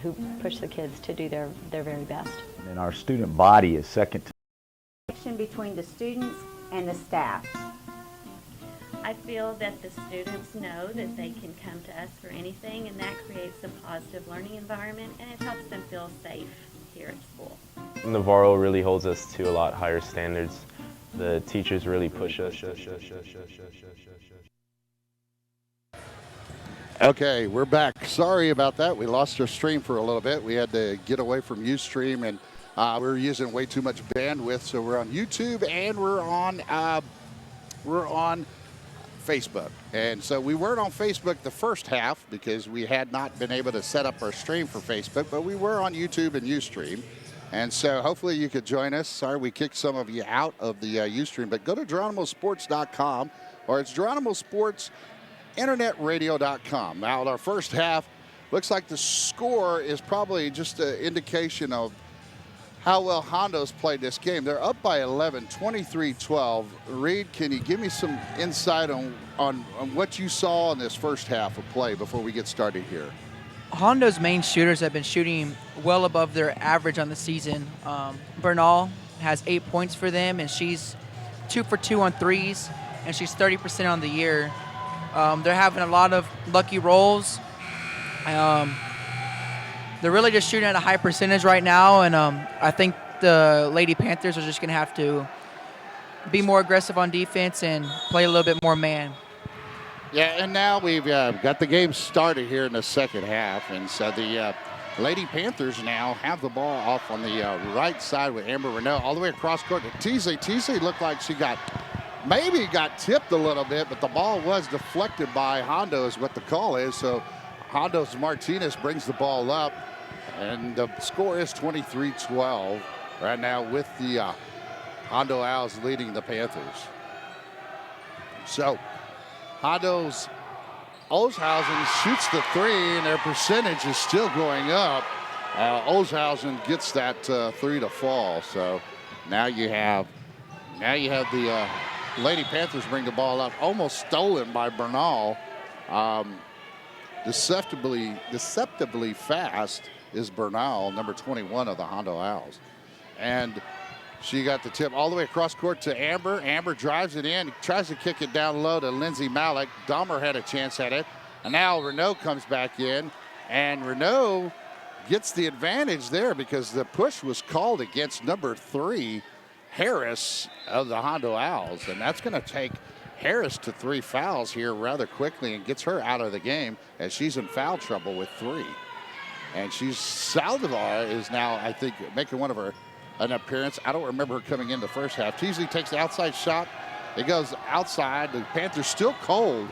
who push the kids to do their very best. And our student body is second to Connection between the students and the staff. I feel that the students know that they can come to us for anything, and that creates a positive learning environment, and it helps them feel safe here at school. Navarro really holds us to a lot higher standards. The teachers really push us. Okay, we're back. Sorry about that. We lost our stream for a little bit. We had to get away from Ustream, and we were using way too much bandwidth. So we're on YouTube and we're on Facebook. And so we weren't on Facebook the first half because we had not been able to set up our stream for Facebook, but we were on YouTube and Ustream. And so hopefully you could join us. Sorry we kicked some of you out of the Ustream, but go to GeronimoSports.com, or it's GeronimoSportsInternetRadio.com. Now, our first half looks like the score is probably just an indication of how well Hondo's played this game. They're up by 11, 23-12. Reed, can you give me some insight on what you saw in this first half of play before we get started here? Hondo's main shooters have been shooting well above their average on the season. Bernal has 8 points for them, and she's 2 for 2 on threes, and she's 30% on the year. They're having a lot of lucky rolls. They're really just shooting at a high percentage right now, and I think the Lady Panthers are just going to have to be more aggressive on defense and play a little bit more man. Yeah, and now we've got the game started here in the second half, and so the Lady Panthers now have the ball off on the right side with Amber Renault all the way across court to Teasley. Teasley looked like she maybe got tipped a little bit, but the ball was deflected by Hondo is what the call is. So Hondo's Martinez brings the ball up, and the score is 23-12 right now with the Hondo Owls leading the Panthers. So Hondo's Olshausen shoots the three, and their percentage is still going up. Olshausen gets that three to fall. So now you have the Lady Panthers bring the ball up, almost stolen by Bernal. Deceptively fast is Bernal, number 21 of the Hondo Owls. And she got the tip all the way across court to Amber. Amber drives it in, tries to kick it down low to Lindsay Malik. Dahmer had a chance at it. And now Renault comes back in, and Renault gets the advantage there because the push was called against number 3, Harris of the Hondo Owls. And that's going to take Harris to 3 fouls here rather quickly and gets her out of the game as she's in foul trouble with 3. And Saldivar is now, I think, making an appearance. I don't remember her coming in the first half. Teasley takes the outside shot. It goes outside. The Panthers still cold.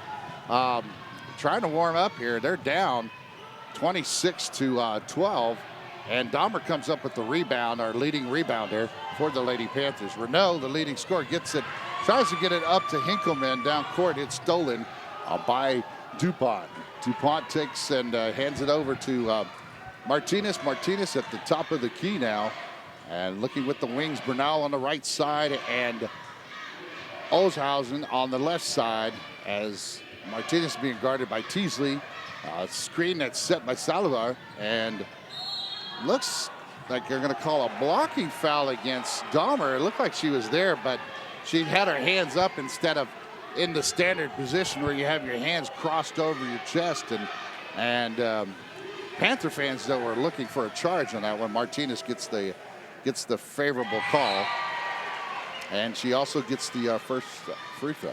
Trying to warm up here. They're down 26-12. And Dahmer comes up with the rebound, our leading rebounder for the Lady Panthers. Renault, the leading scorer, gets it, tries to get it up to Hinkleman down court. It's stolen by DuPont. DuPont takes and hands it over to Martinez. Martinez at the top of the key now. And looking with the wings, Bernal on the right side and Olshausen on the left side as Martinez being guarded by Teasley. Screen that's set by Saldivar, and looks like they're going to call a blocking foul against Dahmer. It looked like she was there, but she had her hands up instead of in the standard position where you have your hands crossed over your chest. And Panther fans, though, were looking for a charge on that one. Martinez gets the favorable call, and she also gets the first free throw.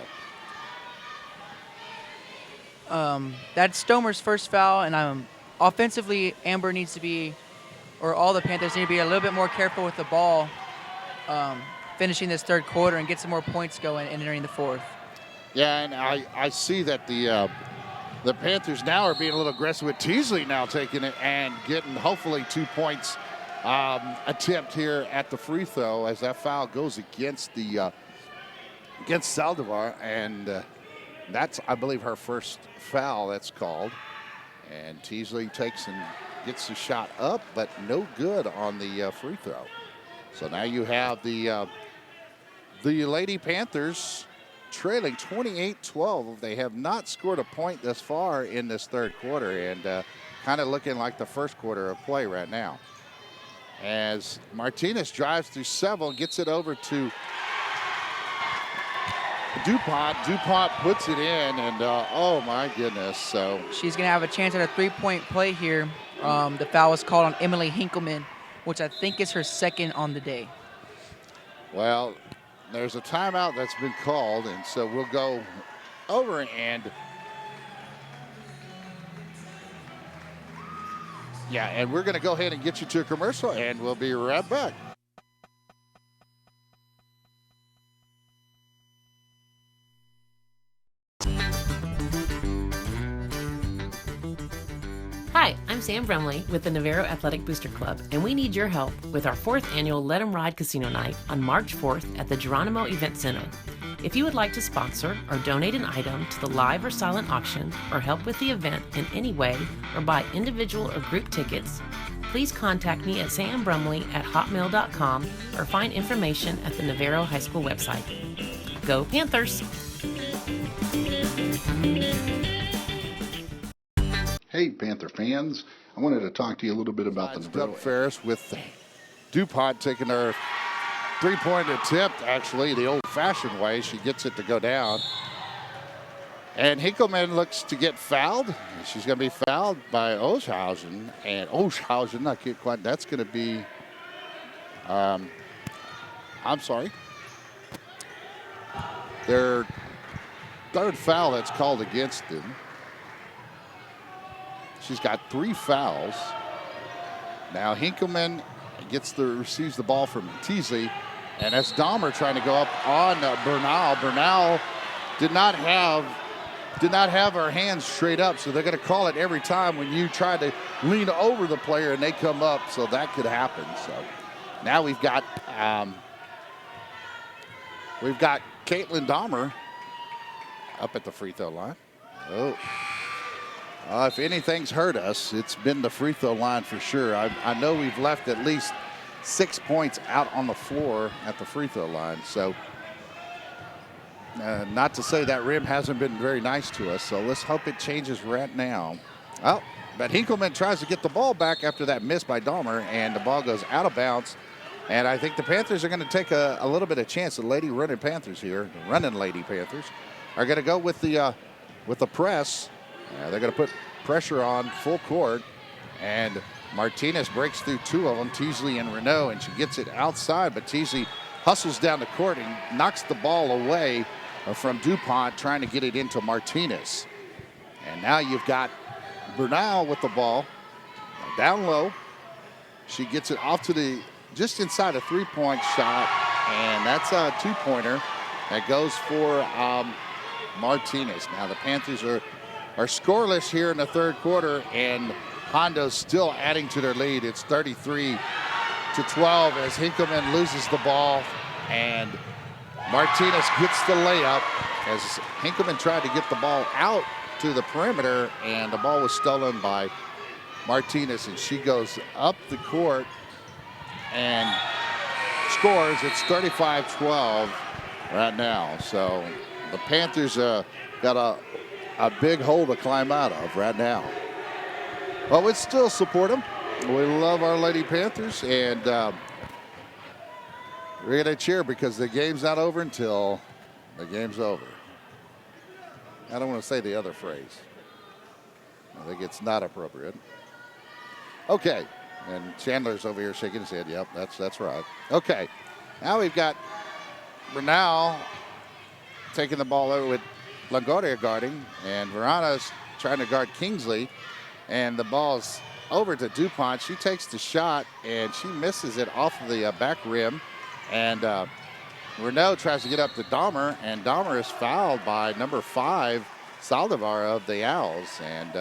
That's Stomer's first foul, and offensively, Amber needs to be, or all the Panthers need to be a little bit more careful with the ball, finishing this third quarter and get some more points going and entering the fourth. Yeah, and I see that the Panthers now are being a little aggressive with Teasley now taking it and getting hopefully 2 points attempt here at the free throw as that foul goes against the against Saldivar, and that's, I believe, her first foul that's called. And Teasley takes and gets the shot up, but no good on the free throw. So now you have the Lady Panthers trailing 28-12. They have not scored a point thus far in this third quarter, and kind of looking like the first quarter of play right now. As Martinez drives through several, gets it over to DuPont. DuPont puts it in, and oh my goodness. So she's going to have a chance at a three-point play here. The foul was called on Emily Hinkleman, which I think is her second on the day. Well, there's a timeout that's been called, and so we'll go over and yeah, and we're going to go ahead and get you to a commercial, and we'll be right back. Hi, I'm Sam Brumley with the Navarro Athletic Booster Club, and we need your help with our 4th annual Let 'em Ride Casino Night on March 4th at the Geronimo Event Center. If you would like to sponsor or donate an item to the live or silent auction, or help with the event in any way, or buy individual or group tickets, please contact me at sambrumley@hotmail.com or find information at the Navarro High School website. Go Panthers! Hey, Panther fans. I wanted to talk to you a little bit about the Doug Ferris with DuPont taking her three-point attempt, actually, the old-fashioned way. She gets it to go down. And Hinkleman looks to get fouled. She's going to be fouled by Oshausen. And Oshausen, not quite, that's going to be, I'm sorry. Their third foul that's called against them. She's got 3 fouls. Now Hinkleman receives the ball from Teasley, and that's Dahmer trying to go up on Bernal. Bernal did not have her hands straight up, so they're going to call it every time when you try to lean over the player and they come up, so that could happen. So now we've got Caitlin Dahmer up at the free throw line. Oh. If anything's hurt us, it's been the free throw line for sure. I know we've left at least 6 points out on the floor at the free throw line. So not to say that rim hasn't been very nice to us. So let's hope it changes right now. Oh, but Hinkleman tries to get the ball back after that miss by Dahmer, and the ball goes out of bounds. And I think the Panthers are going to take a little bit of chance. The Lady Running Panthers here, the Running Lady Panthers, are going to go with the press. They're going to put pressure on full court, and Martinez breaks through 2 of them, Teasley and Renault, and she gets it outside, but Teasley hustles down the court and knocks the ball away from DuPont, trying to get it into Martinez. And now you've got Bernal with the ball down low. She gets it off to just inside a 3-point shot, and that's a 2-pointer that goes for Martinez. Now the Panthers are scoreless here in the third quarter, and Hondo's still adding to their lead. It's 33-12 as Hinkleman loses the ball, and Martinez gets the layup as Hinkleman tried to get the ball out to the perimeter, and the ball was stolen by Martinez, and she goes up the court and scores. It's 35-12 right now. So the Panthers got a big hole to climb out of right now. But we still support them. We love our Lady Panthers, and we're going to cheer because the game's not over until the game's over. I don't want to say the other phrase. I think it's not appropriate. Okay, and Chandler's over here shaking his head. Yep, that's right. Okay, now we've got Bernal taking the ball over with Longoria guarding, and Verana's trying to guard Kingsley, and the ball's over to DuPont. She takes the shot, and she misses it off of the back rim, and Renault tries to get up to Dahmer, and Dahmer is fouled by number 5, Saldivar of the Owls, and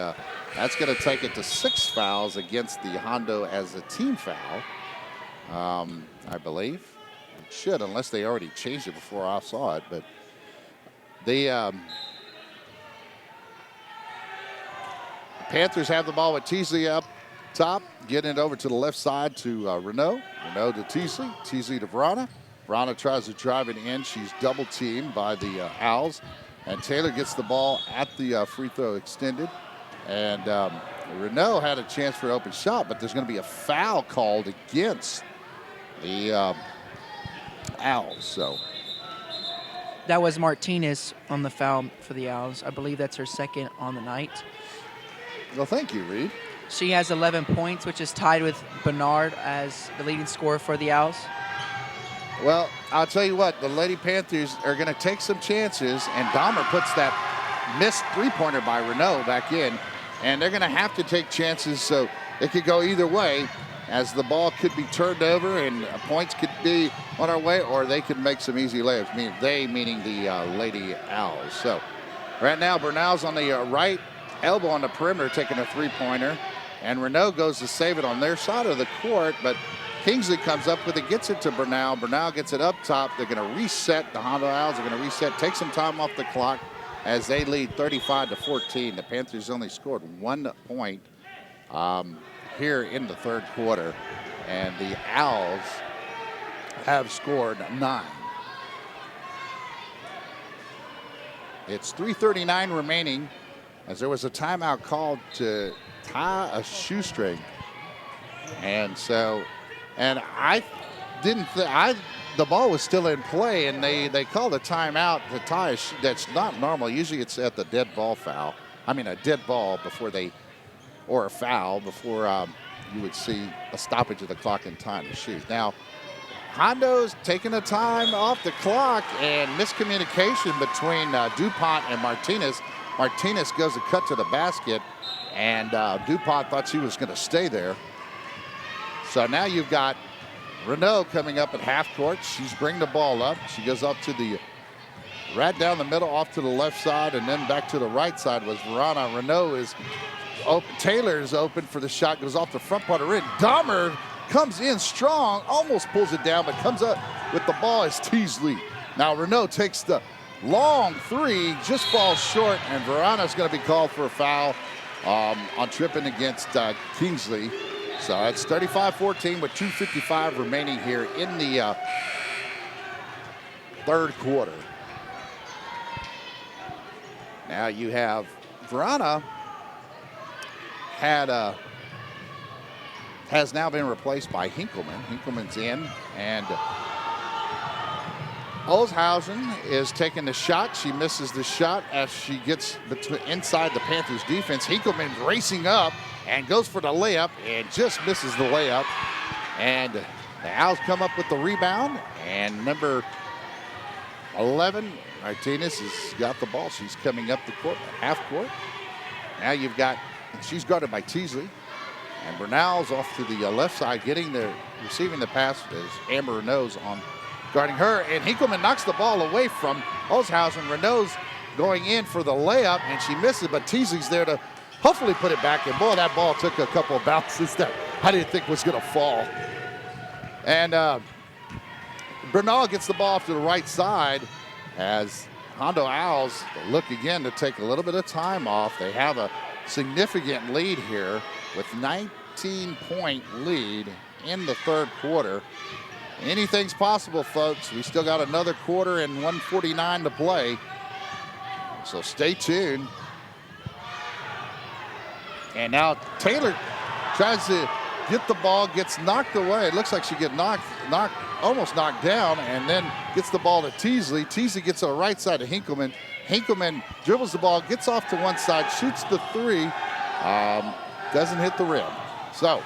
that's going to take it to 6 fouls against the Hondo as a team foul. I believe. It should, unless they already changed it before I saw it. But the Panthers have the ball with Teasley up top, getting it over to the left side to Renault. Renault to Teasley. Teasley to Verana. Verana tries to drive it in. She's double teamed by the Owls. And Taylor gets the ball at the free throw extended. And Renault had a chance for an open shot, but there's going to be a foul called against the Owls. So that was Martinez on the foul for the Owls. I believe that's her second on the night. Well, thank you, Reed. She has 11 points, which is tied with Bernard as the leading scorer for the Owls. Well, I'll tell you what, the Lady Panthers are going to take some chances, and Dahmer puts that missed three-pointer by Renault back in, and they're going to have to take chances, so it could go either way, as the ball could be turned over and points could be on our way, or they could make some easy layups, meaning the Lady Owls. So right now, Bernal's on the right elbow on the perimeter taking a three-pointer, and Renault goes to save it on their side of the court, but Kingsley comes up with it, gets it to Bernal. Bernal gets it up top. They're going to reset. The Hondo Owls are going to reset, take some time off the clock as they lead 35-14. The Panthers only scored 1 point here in the third quarter, and the Owls have scored 9. It's 3:39 remaining as there was a timeout called to tie a shoestring. And so, and I didn't the ball was still in play, and they called a timeout to tie that's not normal. Usually it's at the dead ball foul. I mean, a dead ball before or a foul before you would see a stoppage of the clock and time to shoot. Now, Hondo's taking a time off the clock, and miscommunication between DuPont and Martinez. Martinez goes to cut to the basket, and DuPont thought she was going to stay there. So now you've got Renault coming up at half court. She's bringing the ball up. She goes up to the right down the middle, off to the left side, and then back to the right side was Verana. Renault is open. Taylor is open for the shot. Goes off the front part of the rim. Dahmer comes in strong, almost pulls it down, but comes up with the ball as Teasley. Now Renault takes the long three, just falls short, and Verana's going to be called for a foul on tripping against Kingsley. So it's 35-14 with 2:55 remaining here in the third quarter. Now you have Verana has now been replaced by Hinkleman. Hinkleman's in, and Olshausen is taking the shot. She misses the shot as she gets inside the Panthers defense. Hinkleman racing up and goes for the layup and just misses the layup. And the Owls come up with the rebound, and number 11, Martinez, has got the ball. She's coming up the court, half court. Now you've got, she's guarded by Teasley, and Bernal's off to the left side, receiving the pass as Amber Renault's on guarding her, and Hinkleman knocks the ball away from Olshausen. Renault's going in for the layup, and she misses, but Teasley's there to hopefully put it back. And boy, that ball took a couple of bounces that I didn't think was going to fall. And Bernal gets the ball off to the right side as Hondo Owls look again to take a little bit of time off. They have a significant lead here with 19-point lead in the third quarter. Anything's possible, folks. We still got another quarter and 1:49 to play. So stay tuned. And now Taylor tries to get the ball, gets knocked away. It looks like she gets almost knocked down, and then gets the ball to Teasley. Teasley gets to the right side to Hinkleman. Hinkleman dribbles the ball, gets off to one side, shoots the three, doesn't hit the rim. So,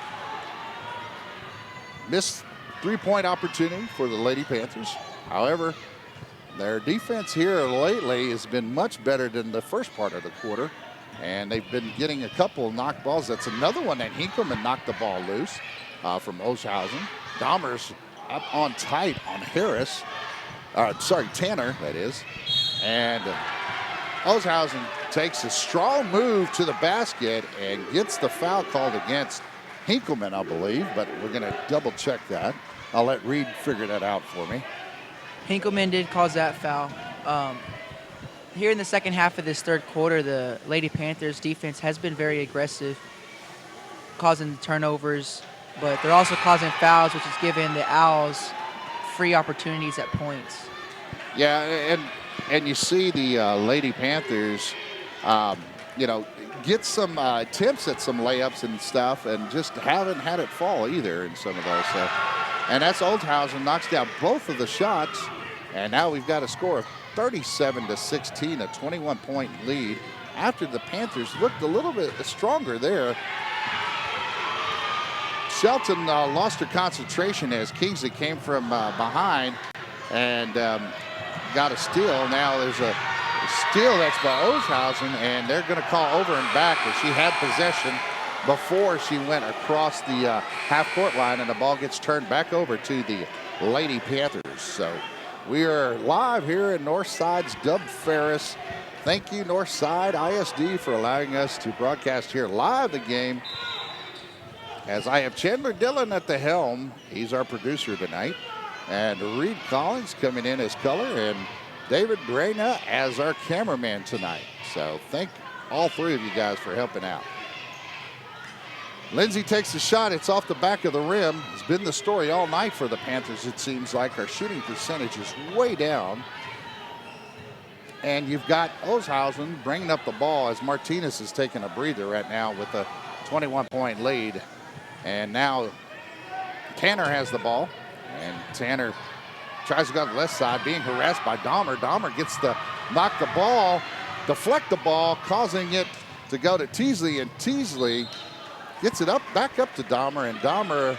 missed three-point opportunity for the Lady Panthers. However, their defense here lately has been much better than the first part of the quarter, and they've been getting a couple of knocked balls. That's another one that Hinkleman knocked the ball loose from Olshausen. Dahmer's up on tight on Harris. Tanner, that is. And Olshausen takes a strong move to the basket and gets the foul called against Hinkleman, I believe, but we're going to double check that. I'll let Reed figure that out for me. Hinkleman did cause that foul. Here in the second half of this third quarter, the Lady Panthers defense has been very aggressive, causing turnovers, but they're also causing fouls, which has given the Owls free opportunities at points. Yeah, and you see the Lady Panthers, get some attempts at some layups and stuff, and just haven't had it fall either in some of those. So, and that's Oldhausen knocks down both of the shots, and now we've got a score of 37-16, a 21-point lead. After the Panthers looked a little bit stronger there. Shelton lost her concentration as Kingsley came from behind and got a steal. Now there's a steal that's by Oldhausen, and they're going to call over and back as she had possession before she went across the half-court line, and the ball gets turned back over to the Lady Panthers. So we are live here in Northside's Dub Ferris. Thank you, Northside ISD, for allowing us to broadcast here live the game. As I have Chandler Dillon at the helm, he's our producer tonight, and Reed Collins coming in as color, and David Brayna as our cameraman tonight. So thank all three of you guys for helping out. Lindsay takes the shot. It's off the back of the rim. It's been the story all night for the Panthers, it seems like. Our shooting percentage is way down. And you've got Oldhausen bringing up the ball as Martinez is taking a breather right now with a 21-point lead. And now Tanner has the ball, and Tanner tries to go to the left side, being harassed by Dahmer. Dahmer gets the knock the ball, deflect the ball, causing it to go to Teasley, and Teasley gets it back up to Dahmer, and Dahmer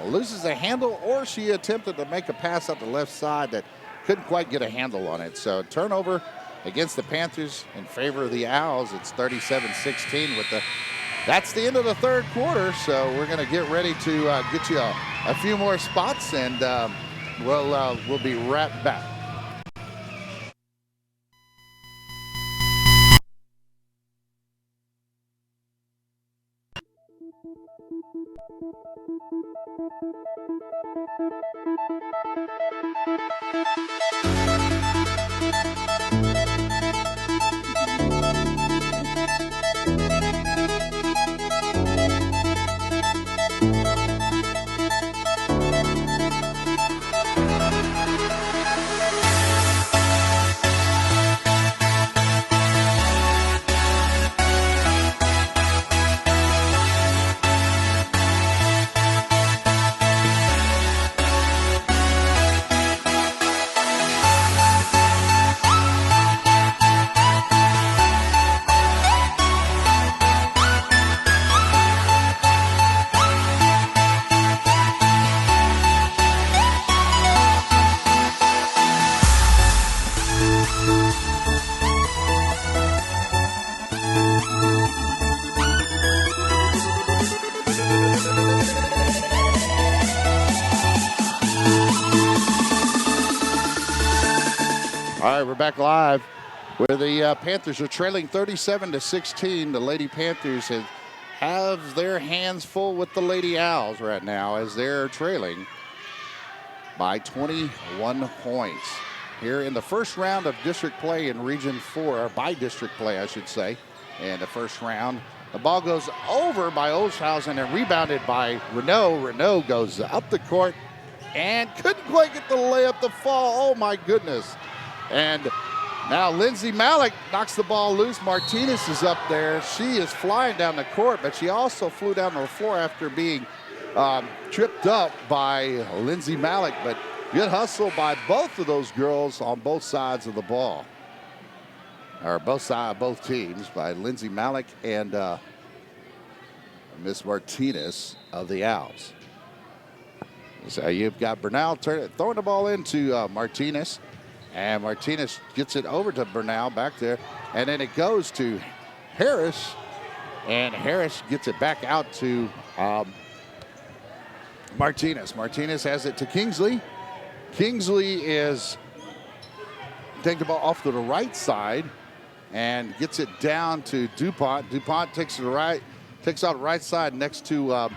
loses a handle, or she attempted to make a pass up the left side that couldn't quite get a handle on it. So turnover against the Panthers in favor of the Owls. It's 37-16 with the. That's the end of the third quarter, so we're going to get ready to get you a few more spots, and we'll be right back. All right, we're back live where the Panthers are trailing 37-16. The Lady Panthers have their hands full with the Lady Owls right now as they're trailing by 21 points. Here in the first round of district play in Region 4, or by district play, I should say, in the first round. The ball goes over by Oldhausen and rebounded by Renault. Renault goes up the court and couldn't quite get the layup to fall. Oh, my goodness. And now Lindsay Malik knocks the ball loose. Martinez is up there. She is flying down the court, but she also flew down to the floor after being tripped up by Lindsay Malik. But good hustle by both of those girls on both sides of the ball. Or both teams, by Lindsay Malik and Miss Martinez of the Owls. So you've got Bernal throwing the ball into Martinez. And Martinez gets it over to Bernal back there. And then it goes to Harris. And Harris gets it back out to Martinez. Martinez has it to Kingsley. Kingsley is taking the ball off to the right side and gets it down to DuPont. DuPont takes it right, takes out the right side next to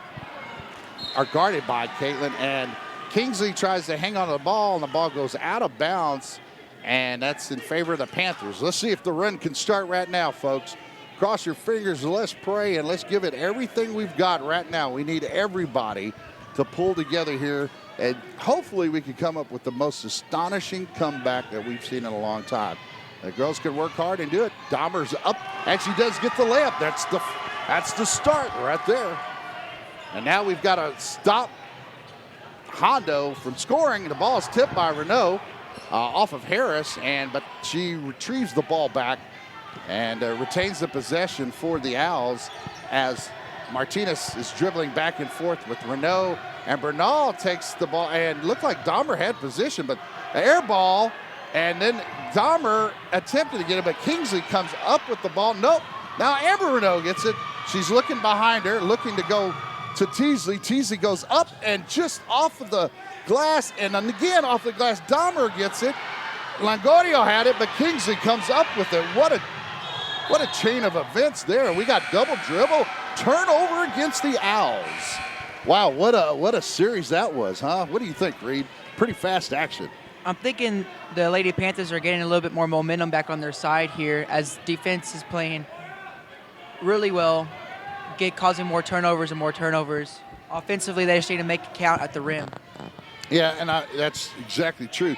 are guarded by Caitlin, and Kingsley tries to hang on to the ball, and the ball goes out of bounds, and that's in favor of the Panthers. Let's see if the run can start right now, folks. Cross your fingers, let's pray, and let's give it everything we've got right now. We need everybody to pull together here, and hopefully we can come up with the most astonishing comeback that we've seen in a long time. The girls can work hard and do it. Dahmer's up, and she does get the layup. That's the start right there. And now we've got to stop Hondo from scoring. The ball is tipped by Renault off of Harris, but she retrieves the ball back and retains the possession for the Owls as Martinez is dribbling back and forth with Renault, and Bernal takes the ball, and looked like Dahmer had position, but air ball, and then Dahmer attempted to get it, but Kingsley comes up with the ball. Nope. Now Amber Renault gets it. She's looking behind her, looking to go to Teasley. Teasley goes up and just off of the glass, and then again off the glass. Dahmer gets it. Longoria had it, but Kingsley comes up with it. What a chain of events there. We got double dribble, turnover against the Owls. Wow, what a series that was, huh? What do you think, Reed? Pretty fast action. I'm thinking the Lady Panthers are getting a little bit more momentum back on their side here as defense is playing really well, causing more turnovers and more turnovers. Offensively, they just need to make it count at the rim. Yeah, and that's exactly true.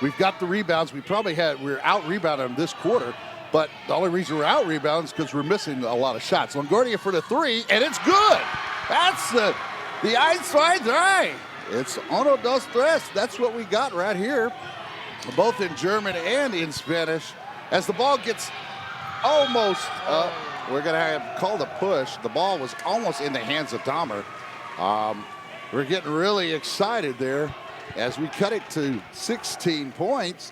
We've got the rebounds. We're out-rebounding them this quarter, but the only reason we're out-rebounding is because we're missing a lot of shots. Longoria for the three, and it's good. That's the 1-2-3. It's uno, dos, tres. That's what we got right here, both in German and in Spanish. As the ball gets almost up, we're going to have called a push. The ball was almost in the hands of Dahmer. We're getting really excited there as we cut it to 16 points.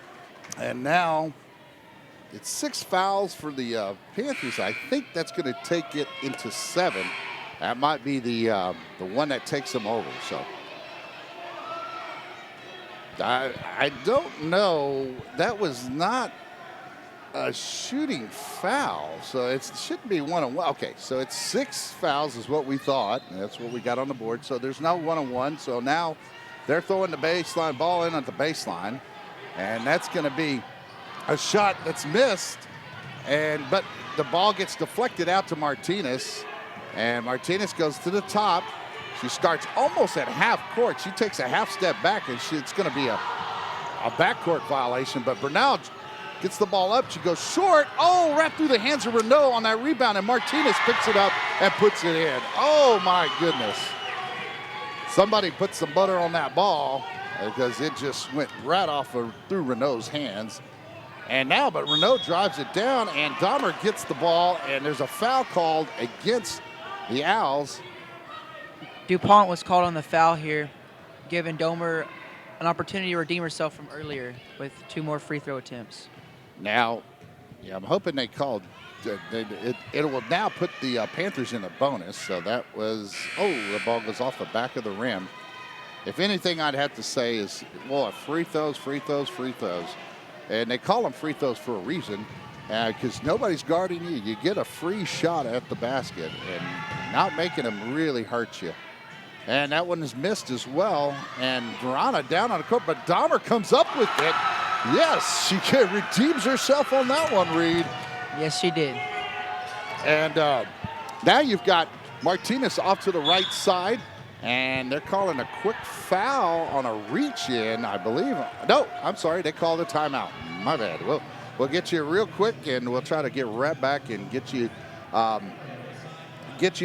And now it's 6 fouls for the Panthers. I think that's going to take it into 7. That might be the one that takes them over. So I don't know. That was not a shooting foul, so it shouldn't be 1-on-1. Okay, so it's 6 fouls is what we thought, and that's what we got on the board. So there's no 1-on-1. So now they're throwing the baseline ball in at the baseline, and that's going to be a shot that's missed. But the ball gets deflected out to Martinez, and Martinez goes to the top. She starts almost at half court. She takes a half step back, and it's going to be a backcourt violation. But Bernal gets the ball up. She goes short. Oh, right through the hands of Renault on that rebound, and Martinez picks it up and puts it in. Oh, my goodness. Somebody put some butter on that ball because it just went right off through Renault's hands. But Renault drives it down, and Dahmer gets the ball, and there's a foul called against the Owls. DuPont was called on the foul here, giving Dahmer an opportunity to redeem herself from earlier with 2 more free throw attempts. Now, I'm hoping they called. It will now put the Panthers in a bonus. So that was, the ball goes off the back of the rim. If anything I'd have to say is, well, free throws. And they call them free throws for a reason, because nobody's guarding you. You get a free shot at the basket, and not making them really hurt you. And that one is missed as well. And Verana down on the court, but Dahmer comes up with it. Yes, she redeems herself on that one, Reed. Yes, she did. And now you've got Martinez off to the right side, and they're calling a quick foul on a reach-in, I believe. No, I'm sorry, they called a timeout. My bad. We'll get you real quick, and we'll try to get right back and get you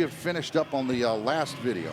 finished up on the last video.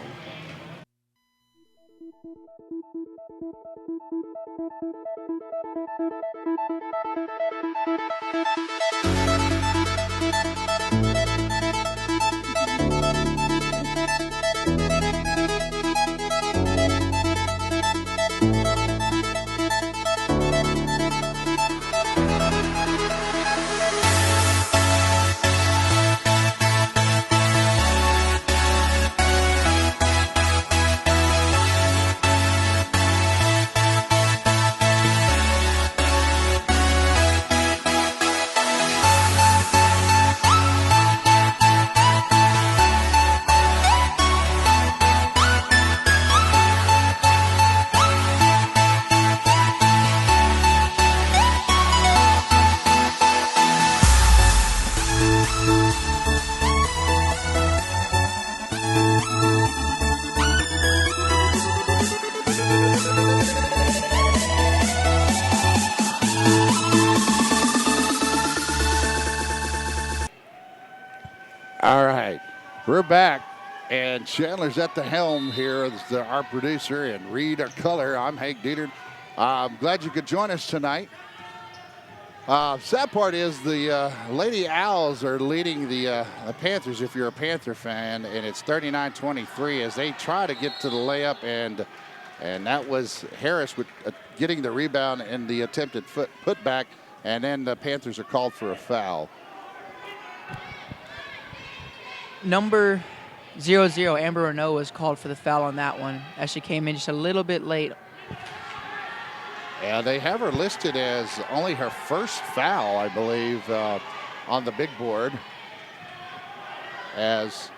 All right, we're back, and Chandler's at the helm here as our producer, and Reed, our color. I'm Hank Dieter. I'm glad you could join us tonight. Sad part is the Lady Owls are leading the Panthers, if you're a Panther fan, and it's 39-23 as they try to get to the layup, and that was Harris with getting the rebound and the attempted putback, and then the Panthers are called for a foul. Number 00, Amber Renault, was called for the foul on that one as she came in just a little bit late. Yeah, they have her listed as only her first foul, I believe, on the big board. As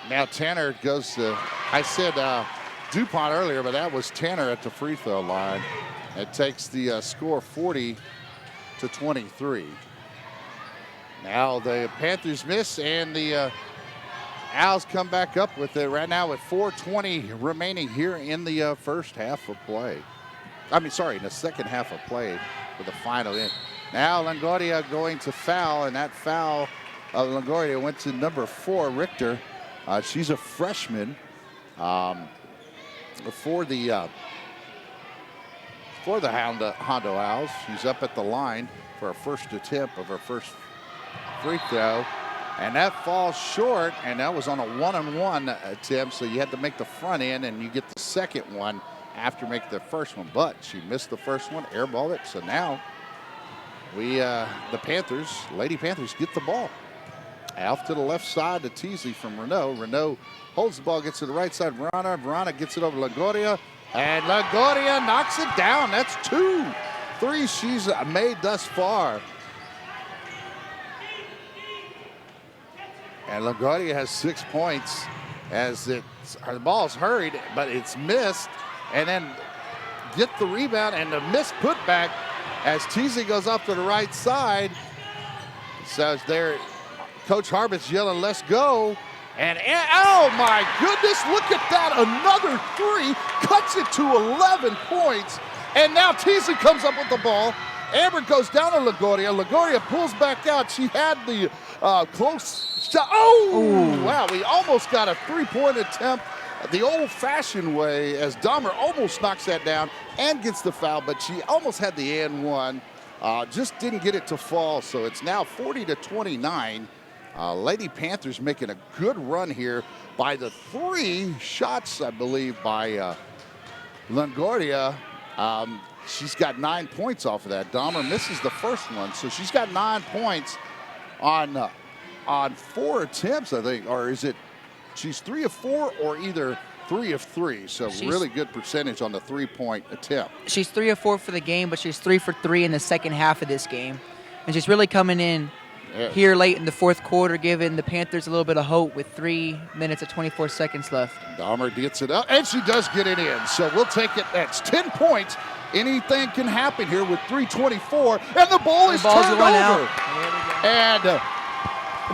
now Tanner goes to, I said DuPont earlier, but that was Tanner at the free throw line. It takes the score 40-23. Now the Panthers miss, and the Owls come back up with it right now with 4:20 remaining here in the first half of play. I mean, sorry, in the second half of play with the final in. Now Longoria going to foul, and that foul of Longoria went to number 4, Richter. She's a freshman for the Hondo Owls. She's up at the line for her first attempt of her first free throw, and that falls short, and that was on a 1-on-1 attempt, so you had to make the front end, and you get the second one after making the first one, but she missed the first one, airballed it, so now the Panthers, Lady Panthers, get the ball. Off to the left side to Teasley from Renault. Renault holds the ball, gets to the right side, Verona gets it over to Longoria, and Longoria knocks it down. That's 2 threes she's made thus far. And LaGuardia has 6 points as the ball's hurried, but it's missed. And then get the rebound and the missed putback as Teasley goes off to the right side. So there, Coach Harbett's yelling, let's go. And oh my goodness, look at that, another 3, cuts it to 11 points. And now Teasley comes up with the ball. Amber goes down to LaGuardia. LaGuardia pulls back out. She had the close shot. Oh, wow, we almost got a 3-point attempt the old-fashioned way as Dahmer almost knocks that down and gets the foul, but she almost had the and one. Just didn't get it to fall, so it's now 40-29. Lady Panthers making a good run here by the 3 shots, I believe, by Longoria. She's got 9 points off of that. Dahmer misses the first one, so she's got 9 points on 4 attempts, I think, or is it? She's 3 of 4 or either 3 of 3. So really good percentage on the 3-point attempt. She's 3 of 4 for the game, but she's 3 for 3 in the second half of this game, and she's really coming in here late in the fourth quarter, giving the Panthers a little bit of hope with 3 minutes and 24 seconds left. Dahmer gets it up, and she does get it in. So we'll take it. That's 10 points. Anything can happen here with 3:24, and the ball is turned over. And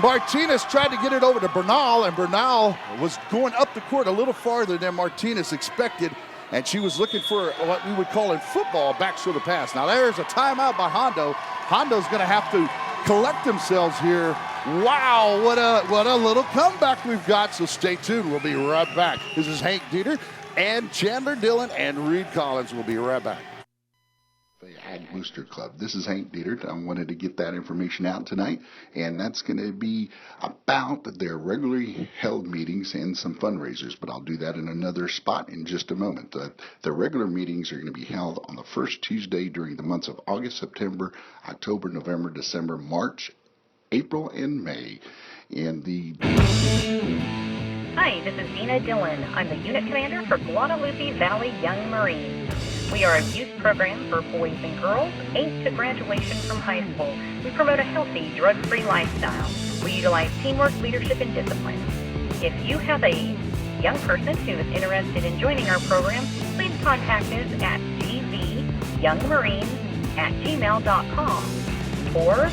Martinez tried to get it over to Bernal, and Bernal was going up the court a little farther than Martinez expected, and she was looking for what we would call in football back shoulder pass. Now there's a timeout by Hondo. Hondo's going to have to collect themselves here. Wow, what a little comeback we've got, so stay tuned. We'll be right back. This is Hank Dieter and Chandler Dillon and Reed Collins. We'll be right back. Ag Booster Club. This is Hank Dieter. I wanted to get that information out tonight, and that's going to be about their regularly held meetings and some fundraisers, but I'll do that in another spot in just a moment. The regular meetings are going to be held on the first Tuesday during the months of August, September, October, November, December, March, April, and May. And Hi, this is Dina Dillon. I'm the unit commander for Guadalupe Valley Young Marines. We are a youth program for boys and girls, 8 to graduation from high school. We promote a healthy, drug-free lifestyle. We utilize teamwork, leadership, and discipline. If you have a young person who is interested in joining our program, please contact us at gvyoungmarines@gmail.com or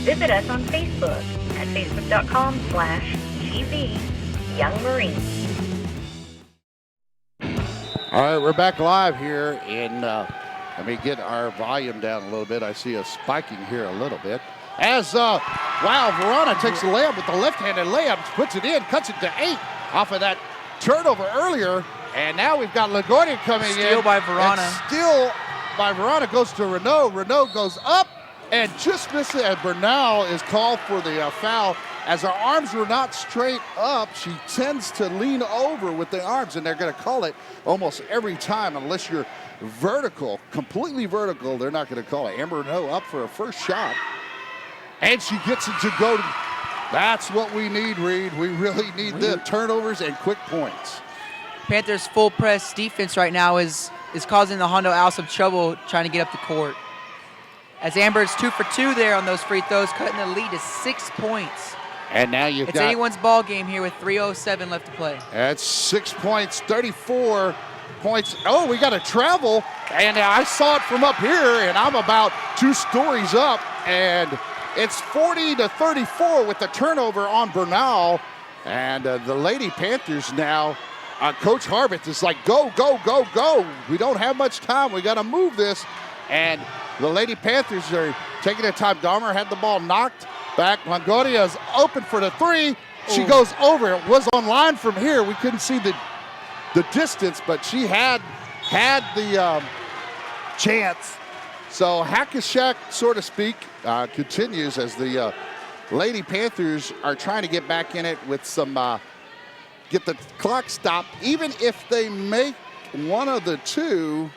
visit us on Facebook at facebook.com/gvyoungmarines. all right, we're back live here, and let me get our volume down a little bit. I see us spiking here a little bit. as, Verona takes the layup with the left-handed layup, puts it in, cuts it to 8 off of that turnover earlier. And now we've got LaGuardia coming in. Steal by Verona. And steal by Verona goes to Renault. Renault goes up and just misses, and Bernal is called for the foul. As her arms were not straight up, she tends to lean over with the arms, and they're going to call it almost every time unless you're vertical, completely vertical. They're not going to call it. Amber Renault up for her first shot, and she gets it to go. That's what we need, Reed. We really need the turnovers and quick points. Panthers' full press defense right now is causing the Hondo Owls some trouble trying to get up the court. As Amber's 2 for 2 there on those free throws, cutting the lead to 6 points. And now you've It's got anyone's ball game here with 3:07 left to play. That's 6 points, 34 points. Oh, we got to travel. And I saw it from up here, and I'm about 2 stories up. And it's 40-34 with the turnover on Bernal. And the Lady Panthers now, Coach Harbeth is like, go, go, go, go. We don't have much time. We got to move this. And the Lady Panthers are taking their time. Dahmer had the ball knocked back. Longoria is open for the 3. She goes over. It was on line from here. We couldn't see the distance, but she had the chance. So hack-a-shack, so to speak, continues as the Lady Panthers are trying to get back in it with some, get the clock stopped, even if they make one of the 2,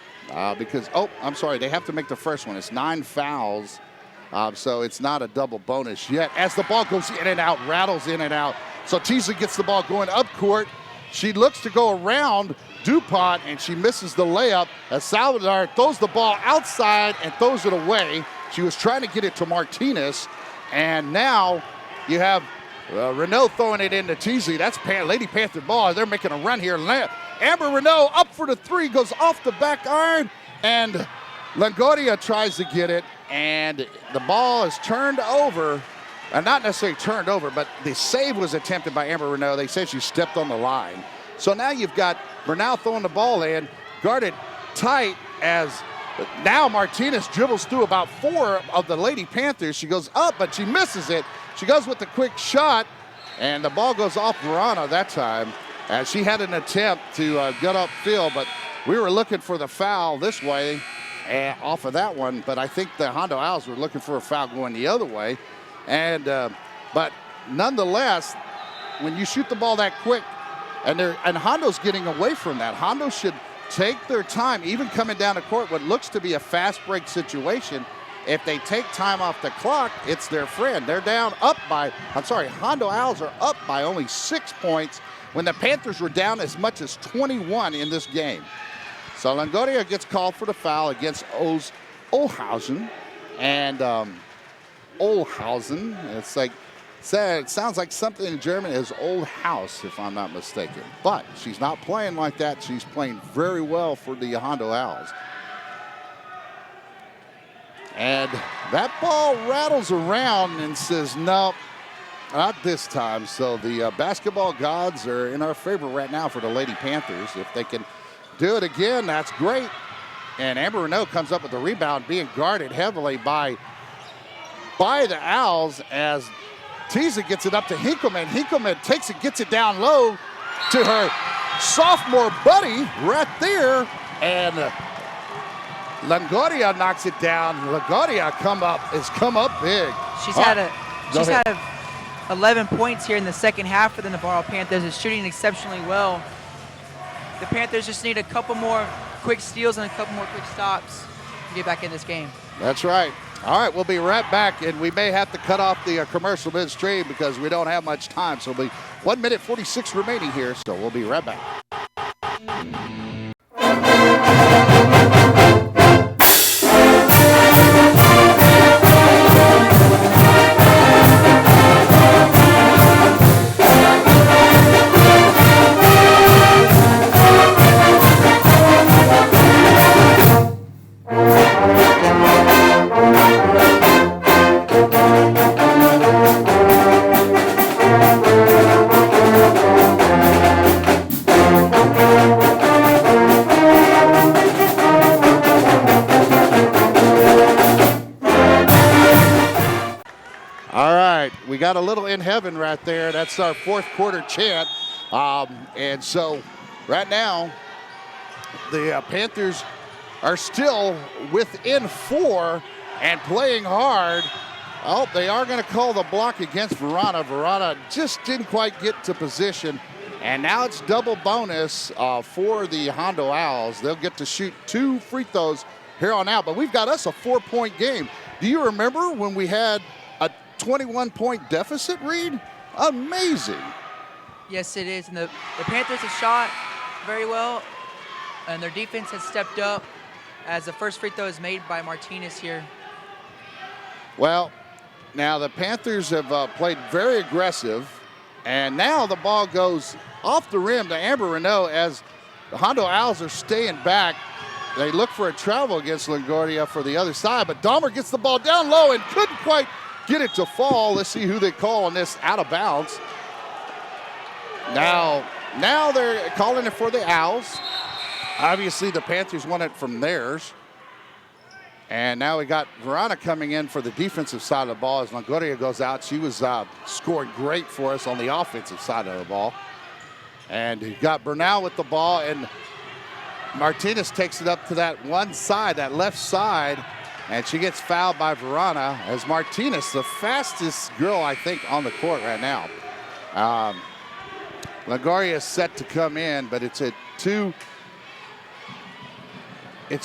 because, I'm sorry, they have to make the first one. It's 9 fouls. So it's not a double bonus yet. As the ball goes in and out, rattles in and out. So Teasley gets the ball going up court. She looks to go around DuPont, and she misses the layup as Salvador throws the ball outside and throws it away. She was trying to get it to Martinez, and now you have Renault throwing it into Teasley. That's Lady Panther ball. They're making a run here. Amber Renault up for the 3, goes off the back iron, and Longoria tries to get it. And the ball is turned over, not necessarily turned over, but the save was attempted by Amber Renault. They said she stepped on the line. So now you've got Bernal throwing the ball in, guarded tight as now Martinez dribbles through about 4 of the Lady Panthers. She goes up, but she misses it. She goes with the quick shot, and the ball goes off Verona that time. As she had an attempt to get upfield, but we were looking for the foul this way. Off of that one, but I think the Hondo Owls were looking for a foul going the other way. And but nonetheless, when you shoot the ball that quick, and Hondo's getting away from that. Hondo should take their time, even coming down the court, what looks to be a fast break situation. If they take time off the clock, it's their friend. They're down up by, Hondo Owls are up by only 6 points when the Panthers were down as much as 21 in this game. So Longoria gets called for the foul against Olhausen. And Olhausen, it sounds like something in German is old house, if I'm not mistaken. But she's not playing like that. She's playing very well for the Hondo Owls. And that ball rattles around and says, no, not this time. So the basketball gods are in our favor right now for the Lady Panthers. If they can do it again, that's great. And Amber Renault comes up with the rebound, being guarded heavily by the Owls as Teasley gets it up to Hinkleman. Hinkleman takes it, gets it down low to her sophomore buddy right there. And Longoria knocks it down. Longoria has come up big. She's had 11 points here in the second half for the Navarro Panthers. Is shooting exceptionally well. The Panthers just need a couple more quick steals and a couple more quick stops to get back in this game. That's right. All right, we'll be right back, and we may have to cut off the commercial midstream because we don't have much time. So it'll be 1 minute 46 remaining here, so we'll be right back. We got a little in heaven right there. That's our fourth quarter chant. And so right now, the Panthers are still within 4 and playing hard. Oh, they are going to call the block against Verona. Verona just didn't quite get to position. And now it's double bonus for the Hondo Owls. They'll get to shoot 2 free throws here on out. But we've got us a 4-point game. Do you remember when we had a 21-point deficit, Reed? Amazing. Yes, it is. And the Panthers have shot very well, and their defense has stepped up as the first free throw is made by Martinez here. Well, now the Panthers have played very aggressive, and now the ball goes off the rim to Amber Renault as the Hondo Owls are staying back. They look for a travel against LaGuardia for the other side, but Dahmer gets the ball down low and couldn't quite get it to fall. Let's see who they call on this out of bounds. Now they're calling it for the Owls. Obviously, the Panthers won it from theirs. And now we got Verona coming in for the defensive side of the ball as LaGuardia goes out. She was scoring great for us on the offensive side of the ball. And you got Bernal with the ball, and Martinez takes it up to that one side, that left side, and she gets fouled by Verona as Martinez, the fastest girl, I think, on the court right now. LaGuardia is set to come in, but it's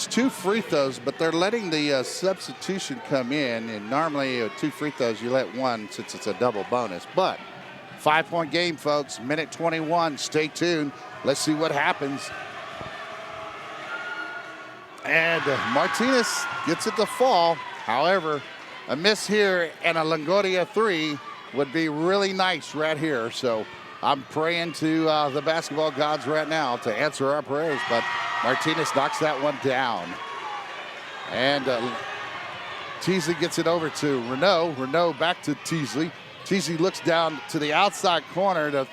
two free throws, but they're letting the substitution come in, and normally 2 free throws, you let one since it's a double bonus. But 5-point game, folks, minute 21. Stay tuned. Let's see what happens. And Martinez gets it to fall. However, a miss here and a LaGuardia 3 would be really nice right here. So I'm praying to the basketball gods right now to answer our prayers, but Martinez knocks that one down. And Teasley gets it over to Renault. Renault back to Teasley. Teasley looks down to the outside corner,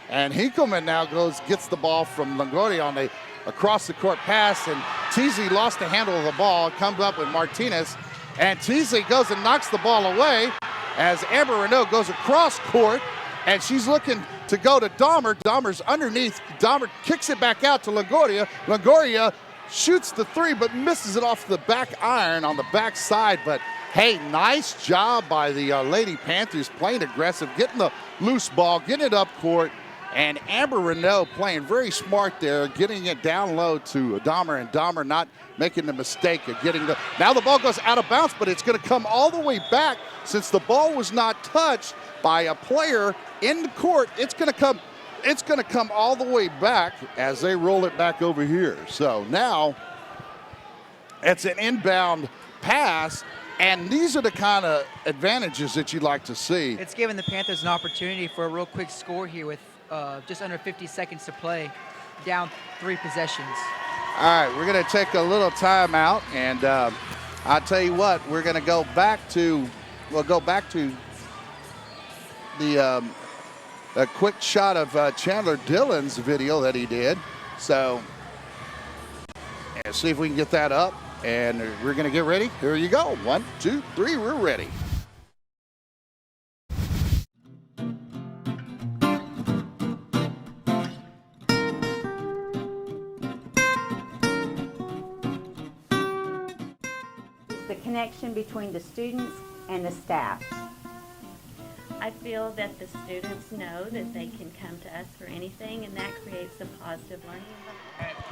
and Hinkleman now gets the ball from LaGuardia on the across the court pass, and Teasley lost the handle of the ball, comes up with Martinez, and Teasley goes and knocks the ball away as Amber Renault goes across court, and she's looking to go to Dahmer. Dahmer's underneath. Dahmer kicks it back out to LaGuardia. LaGuardia shoots the 3, but misses it off the back iron on the back side. But hey, nice job by the Lady Panthers playing aggressive, getting the loose ball, getting it up court. And Amber Renault playing very smart there, getting it down low to Dahmer, and Dahmer not making the mistake of getting the. Now the ball goes out of bounds, but it's going to come all the way back since the ball was not touched by a player in the court. It's going to come all the way back as they roll it back over here. So now it's an inbound pass, and these are the kind of advantages that you'd like to see. It's given the Panthers an opportunity for a real quick score here with just under 50 seconds to play, down 3 possessions. All right, we're going to take a little timeout, and I'll tell you what, we're going to go back to the a quick shot of Chandler Dillon's video that he did. So, and see if we can get that up, and we're going to get ready. Here you go. 1, 2, 3, we're ready. The connection between the students and the staff. I feel that the students know that they can come to us for anything, and that creates a positive learning environment.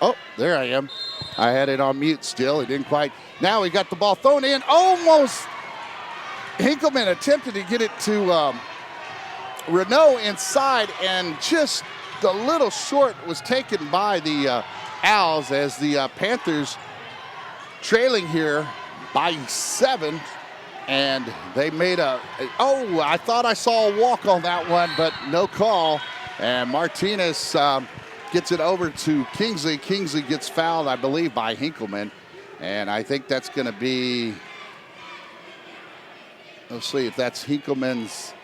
Oh, there I am. I had it on mute still. It didn't quite. Now he got the ball thrown in. Almost. Hinkleman attempted to get it to Renault inside, and just the little short was taken by the Owls as the Panthers trailing here by 7. And they made I thought I saw a walk on that one, but no call. And Martinez gets it over to Kingsley. Kingsley gets fouled, I believe, by Hinkleman. And I think that's going to be, let's see if that's Hinkleman's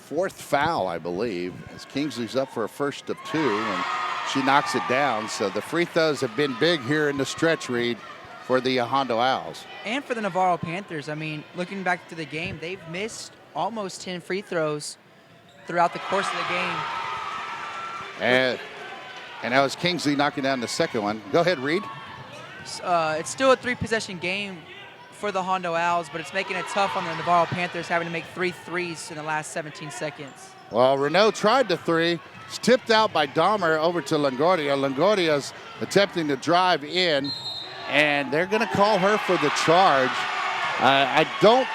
4th foul, I believe, as Kingsley's up for a first of 2, and she knocks it down. So the free throws have been big here in the stretch, Reed. for the Hondo Owls. And for the Navarro Panthers, I mean, looking back to the game, they've missed almost 10 free throws throughout the course of the game. And that was Kingsley knocking down the second one. Go ahead, Reed. It's still a 3-possession game for the Hondo Owls, but it's making it tough on the Navarro Panthers, having to make 3 threes in the last 17 seconds. Well, Renault tried the three. It's tipped out by Dahmer over to Longoria. Longoria's attempting to drive in, and they're going to call her for the charge. I don't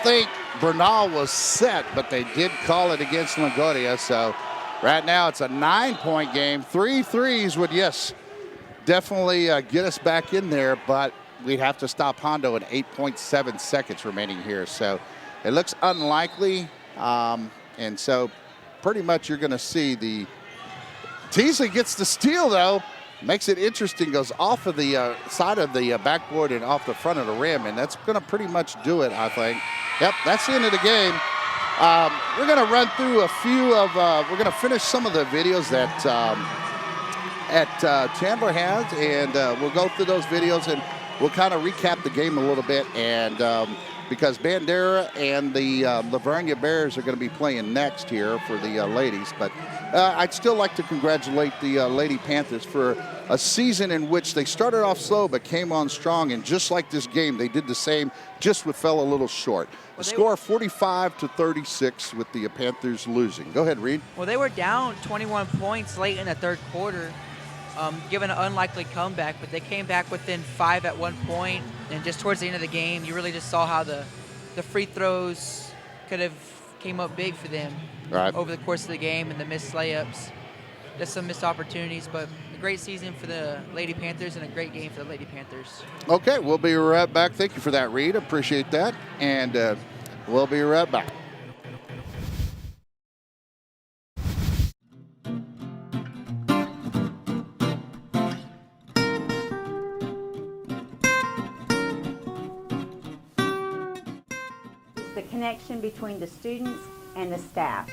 think Bernal was set, but they did call it against Longoria. So right now it's a 9-point game. 3 threes would, yes, definitely get us back in there, but we'd have to stop Hondo in 8.7 seconds remaining here. So it looks unlikely. And so pretty much you're going to see the Teasley gets the steal, though. Makes it interesting, goes off of the side of the backboard and off the front of the rim, and that's going to pretty much do it, I think. Yep, that's the end of the game. We're going to run through a few of, we're going to finish some of the videos that Chandler has, and we'll go through those videos and we'll kind of recap the game a little bit, and because Bandera and the Lavernia Bears are going to be playing next here for the ladies. But I'd still like to congratulate the Lady Panthers for a season in which they started off slow but came on strong, and just like this game, they did the same, just fell a little short. The score 45-36 with the Panthers losing. Go ahead, Reed. Well, they were down 21 points late in the third quarter, given an unlikely comeback, but they came back within 5 at one point, and just towards the end of the game, you really just saw how the free throws could have came up big for them over the course of the game, and the missed layups, just some missed opportunities, but a great season for the Lady Panthers and a great game for the Lady Panthers. Okay, we'll be right back. Thank you for that, Reed. Appreciate that, and we'll be right back. The connection between the students and the staff.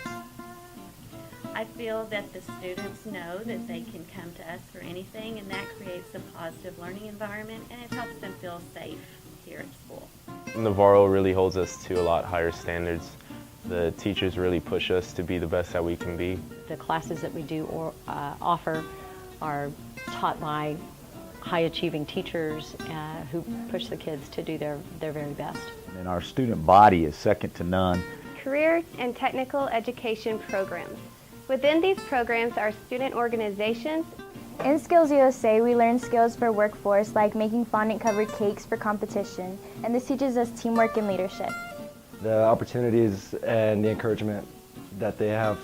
I feel that the students know that they can come to us for anything, and that creates a positive learning environment, and it helps them feel safe here at school. Navarro really holds us to a lot higher standards. The teachers really push us to be the best that we can be. The classes that we do offer are taught by high-achieving teachers who push the kids to do their very best. And our student body is second to none. Career and technical education programs. Within these programs are student organizations. In Skills USA, we learn skills for workforce like making fondant-covered cakes for competition, and this teaches us teamwork and leadership. The opportunities and the encouragement that they have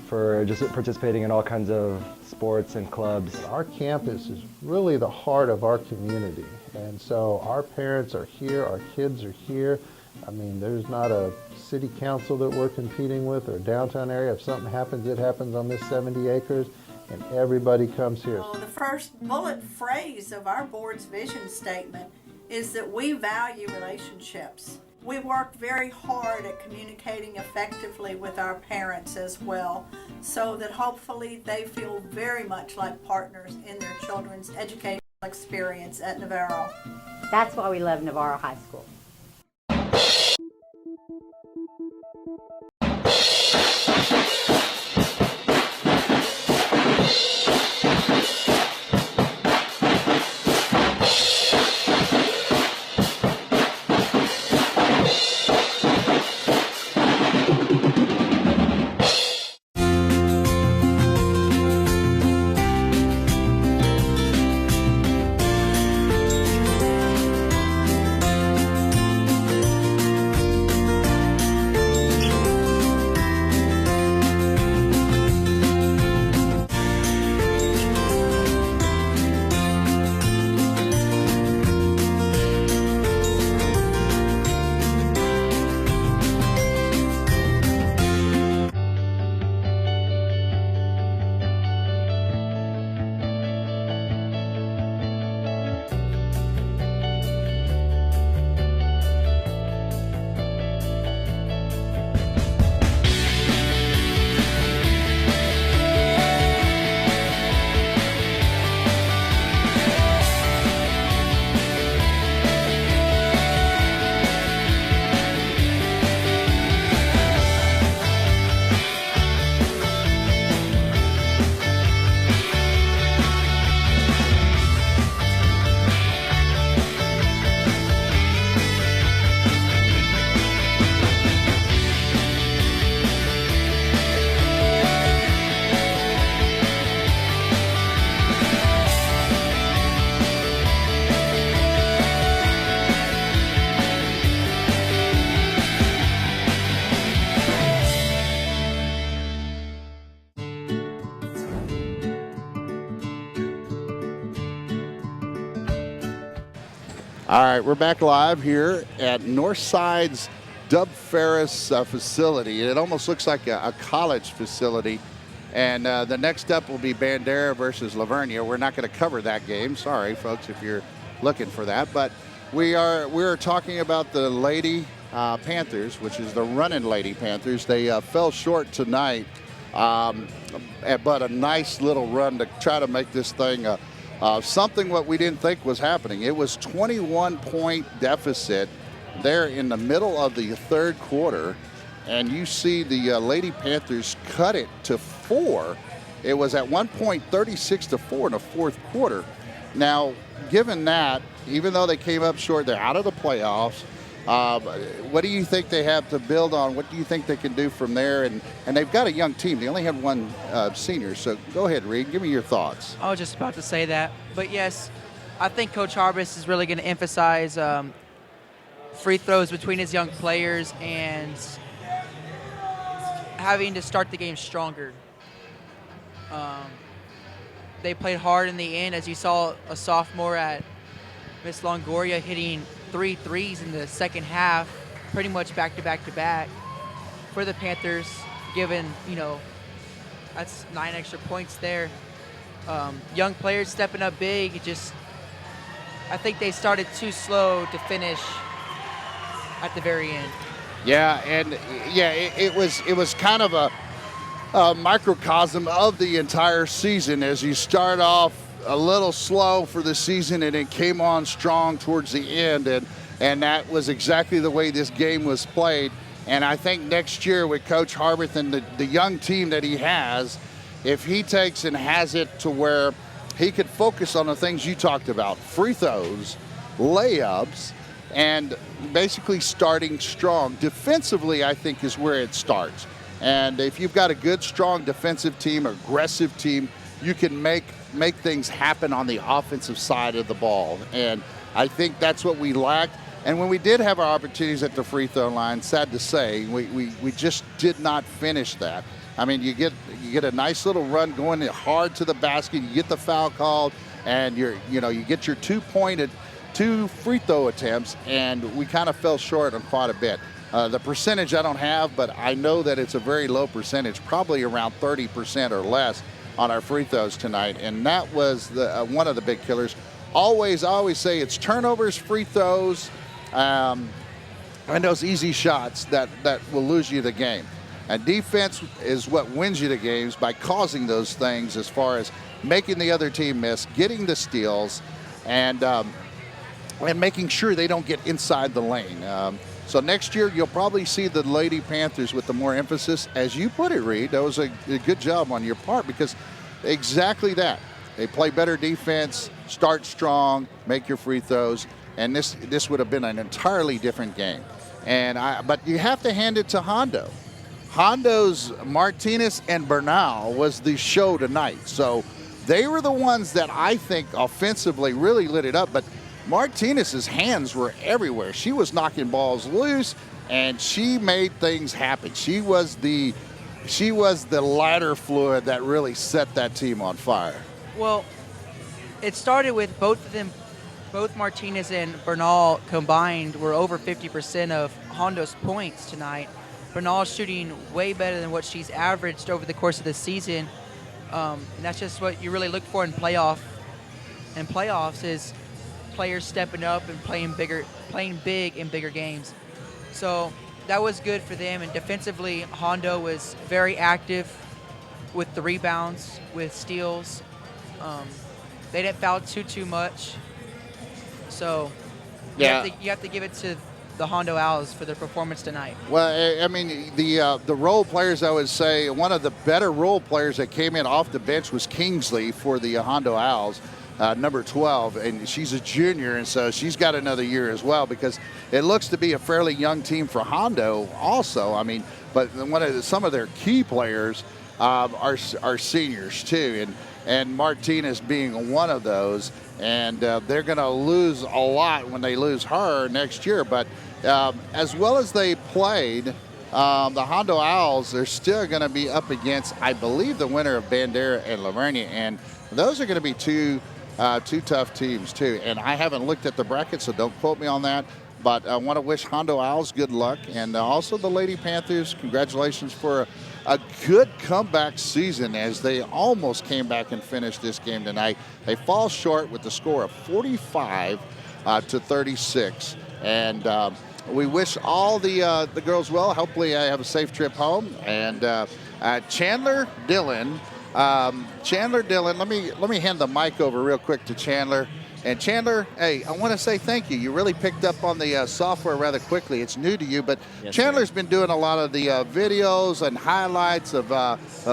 for just participating in all kinds of sports and clubs. Our campus is really the heart of our community, and so our parents are here, our kids are here. I mean, there's not a city council that we're competing with or downtown area. If something happens, it happens on this 70 acres, and everybody comes here. Well, the first bullet phrase of our board's vision statement is that we value relationships. We work very hard at communicating effectively with our parents as well, so that hopefully they feel very much like partners in their children's educational experience at Navarro. That's why we love Navarro High School. All right, we're back live here at Northside's Dub Ferris facility. It almost looks like a college facility. And the next up will be Bandera versus Lavernia. We're not going to cover that game. Sorry, folks, if you're looking for that. But we're talking about the Lady Panthers, which is the Runnin Lady Panthers. They fell short tonight, but a nice little run to try to make this thing something what we didn't think was happening. It was 21-point deficit there in the middle of the third quarter. And you see the Lady Panthers cut it to 4. It was at one point 36-4 in the fourth quarter. Now, given that, even though they came up short, they're out of the playoffs. What do you think they have to build on? What do you think they can do from there? And they've got a young team. They only have one senior. So go ahead, Reed. Give me your thoughts. I was just about to say that. But, yes, I think Coach Harbis is really going to emphasize free throws between his young players and having to start the game stronger. They played hard in the end, as you saw a sophomore at Miss Longoria hitting 3 threes in the second half, pretty much back-to-back-to-back for the Panthers, given, that's 9 extra points there. Young players stepping up big. I think they started too slow to finish at the very end. Yeah, and it was kind of a microcosm of the entire season, as you start off a little slow for the season and it came on strong towards the end, and that was exactly the way this game was played. And I think next year with Coach Harbith and the young team that he has, if he takes and has it to where he could focus on the things you talked about, free throws, layups, and basically starting strong. Defensively, I think, is where it starts. And if you've got a good, strong defensive team, aggressive team, you can make things happen on the offensive side of the ball. And I think that's what we lacked. And when we did have our opportunities at the free throw line, sad to say, we just did not finish that. I mean, you get a nice little run going hard to the basket, you get the foul called, and you get your 2 free throw attempts, and we kind of fell short on quite a bit. The percentage I don't have, but I know that it's a very low percentage, probably around 30% or less on our free throws tonight, and that was one of the big killers. I always say it's turnovers, free throws, and those easy shots that will lose you the game. And defense is what wins you the games by causing those things, as far as making the other team miss, getting the steals, and making sure they don't get inside the lane. So next year, you'll probably see the Lady Panthers with the more emphasis. As you put it, Reed, that was a good job on your part, because exactly that. They play better defense, start strong, make your free throws, and this would have been an entirely different game. But you have to hand it to Hondo. Hondo's Martinez and Bernal was the show tonight. So they were the ones that I think offensively really lit it up. But Martinez's hands were everywhere. She was knocking balls loose, and she made things happen. She was the lighter fluid that really set that team on fire. Well, it started with both of them. Both Martinez and Bernal combined were over 50% of Hondo's points tonight. Bernal shooting way better than what she's averaged over the course of the season. And that's just what you really look for in playoffs is players stepping up and playing big in bigger games. So that was good for them. And defensively, Hondo was very active with the rebounds, with steals. They didn't foul too much. So you have to give it to the Hondo Owls for their performance tonight. Well, I mean, the role players, I would say, one of the better role players that came in off the bench was Kingsley for the Hondo Owls, number 12, and she's a junior, and so she's got another year as well, because it looks to be a fairly young team for Hondo also. I mean, but some of their key players are seniors too, and Martinez being one of those. And they're going to lose a lot when they lose her next year. But as well as they played, the Hondo Owls are still going to be up against, I believe, the winner of Bandera and Lavernia. And those are going to be two Two tough teams, too. And I haven't looked at the bracket, so don't quote me on that. But I want to wish Hondo Owls good luck. And also the Lady Panthers, congratulations for a good comeback season as they almost came back and finished this game tonight. They fall short with the score of 45 to 36. And we wish all the girls well. Hopefully I have a safe trip home. And Chandler Dillon, let me hand the mic over real quick to Chandler. And Chandler, hey, I want to say thank you. You really picked up on the software rather quickly. It's new to you, but yes, Chandler's been doing a lot of the videos and highlights of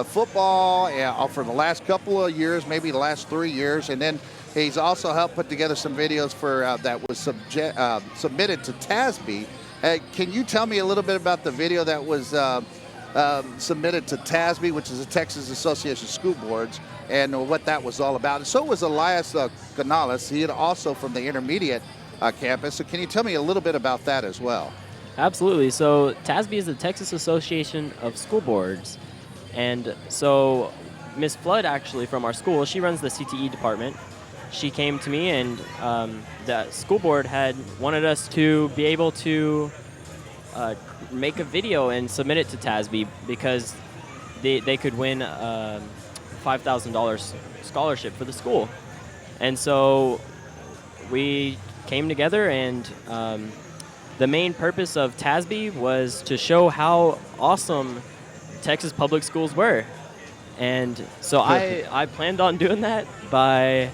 football for the last couple of years, maybe the last 3 years, and then he's also helped put together some videos for that was submitted to TASB. Can you tell me a little bit about the video that was submitted to TASB, which is the Texas Association of School Boards, and what that was all about? And so was Elias Canales. He had also from the intermediate campus. So can you tell me a little bit about that as well? Absolutely. So TASB is the Texas Association of School Boards. And so Ms. Flood, actually, from our school, she runs the CTE department. She came to me, and the school board had wanted us to be able to make a video and submit it to TASB because they could win $5,000 scholarship for the school. And so we came together, and the main purpose of TASB was to show how awesome Texas public schools were. And so I planned on doing that by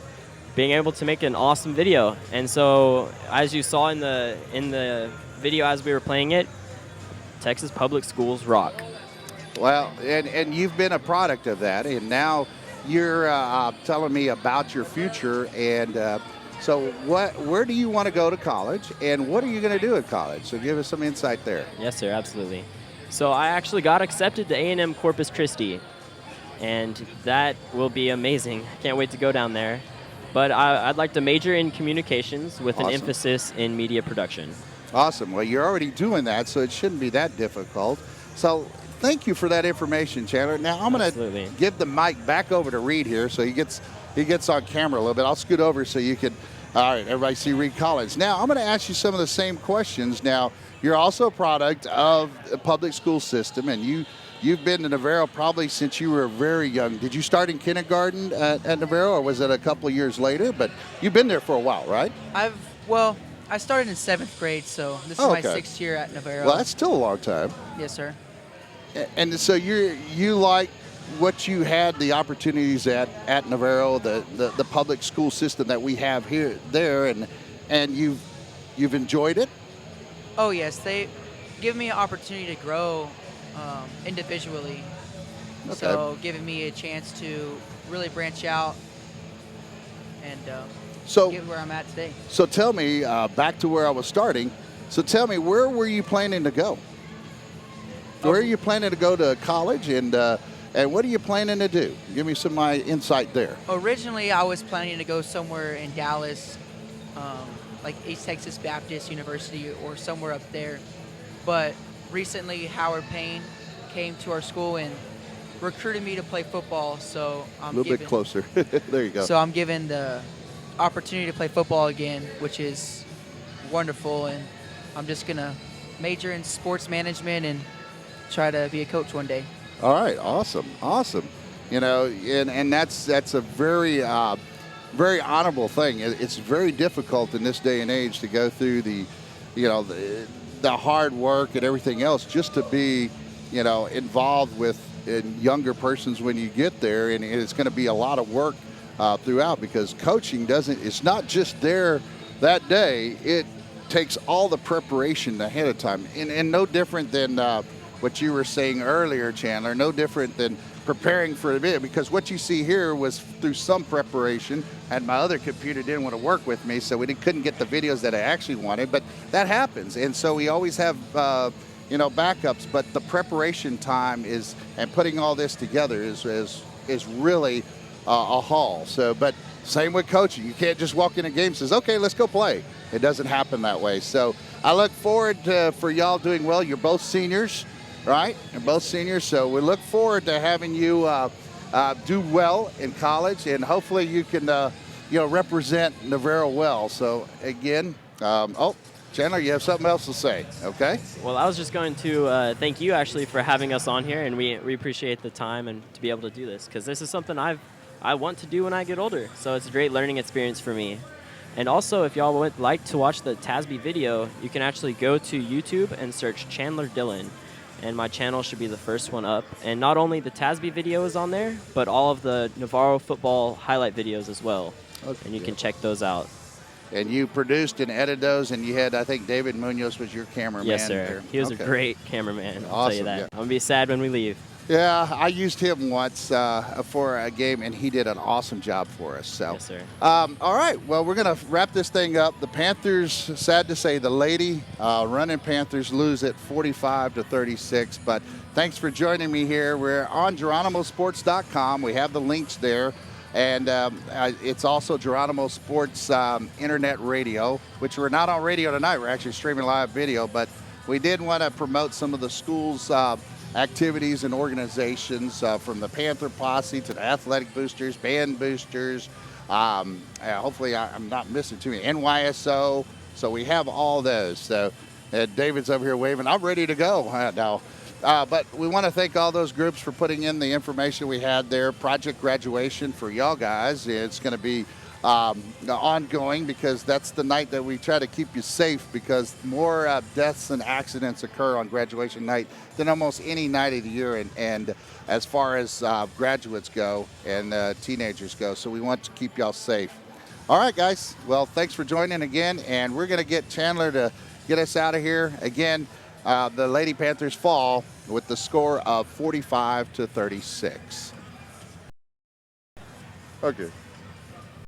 being able to make an awesome video. And so as you saw in the video as we were playing it, Texas public schools rock. Well, and you've been a product of that, and now you're telling me about your future. And so where do you want to go to college, and what are you going to do at college? So give us some insight there. Yes, sir, absolutely. So I actually got accepted to A&M Corpus Christi, and that will be amazing. I can't wait to go down there. But I'd like to major in communications with an emphasis in media production. Awesome. Well, you're already doing that, so it shouldn't be that difficult. So thank you for that information, Chandler. Now I'm going to give the mic back over to Reed here, so he gets on camera a little bit. I'll scoot over so you can. All right, everybody see Reed Collins. Now I'm going to ask you some of the same questions. Now you're also a product of a public school system, and you've been to Navarro probably since you were very young. Did you start in kindergarten at Navarro, or was it a couple of years later? But you've been there for a while, right? I started in 7th grade, so this is my 6th year at Navarro. Well, that's still a long time. Yes, sir. And so you like what you had the opportunities at Navarro, the public school system that we have there, and you've enjoyed it? Oh yes, they give me an opportunity to grow individually. Okay. So giving me a chance to really branch out and get where I'm at today. So tell me, back to where I was starting, so tell me, where were you planning to go? Where are you planning to go to college, and what are you planning to do? Give me some insight there. Originally, I was planning to go somewhere in Dallas, like East Texas Baptist University or somewhere up there. But recently, Howard Payne came to our school and recruited me to play football. So I'm a little bit closer. There you go. So I'm given the opportunity to play football again, which is wonderful. And I'm just going to major in sports management and try to be a coach one day. All right, awesome. You know, and that's a very very honorable thing. It's very difficult in this day and age to go through the hard work and everything else just to be, involved with younger persons when you get there, and it's going to be a lot of work throughout, because coaching it's not just there that day. It takes all the preparation ahead of time, and no different than what you were saying earlier, Chandler, no different than preparing for a video, because what you see here was through some preparation, and my other computer didn't want to work with me, so we couldn't get the videos that I actually wanted, but that happens. And so we always have backups, but the preparation time and putting all this together is really a haul. So, but same with coaching. You can't just walk in a game and says, okay, let's go play. It doesn't happen that way. So I look forward for y'all doing well. You're both seniors, right? You're both seniors, so we look forward to having you do well in college, and hopefully you can represent Navarro well. So again, Chandler, you have something else to say, okay? Well, I was just going to thank you actually for having us on here, and we appreciate the time and to be able to do this, because this is something I want to do when I get older. So it's a great learning experience for me. And also, if y'all would like to watch the TASB video, you can actually go to YouTube and search Chandler Dillon, and my channel should be the first one up. And not only the TASB video is on there, but all of the Navarro football highlight videos as well. Okay. And you can check those out. And you produced and edited those, and you had, I think, David Munoz was your cameraman. Yes, sir. There. He was a great cameraman, I'll Awesome, tell you that. yeah. I'm going to be sad when we leave. Yeah, I used him once for a game, and he did an awesome job for us. So. Yes, sir. All right, well, we're going to wrap this thing up. The Panthers, sad to say, the Lady Runnin Panthers lose at 45-36, but thanks for joining me here. We're on GeronimoSports.com. We have the links there. And it's also Geronimo Sports Internet Radio, which we're not on radio tonight. We're actually streaming live video, but we did want to promote some of the school's activities and organizations from the Panther Posse to the Athletic Boosters, Band Boosters. Hopefully I'm not missing too many. NYSO. So we have all those. So David's over here waving. I'm ready to go now. But we want to thank all those groups for putting in the information we had there. Project Graduation for y'all guys. It's going to be ongoing, because that's the night that we try to keep you safe, because more deaths and accidents occur on graduation night than almost any night of the year. And as far as graduates go and teenagers go. So we want to keep y'all safe. All right, guys. Well, thanks for joining again. And we're going to get Chandler to get us out of here. Again, the Lady Panthers fall with the score of 45-36. Okay.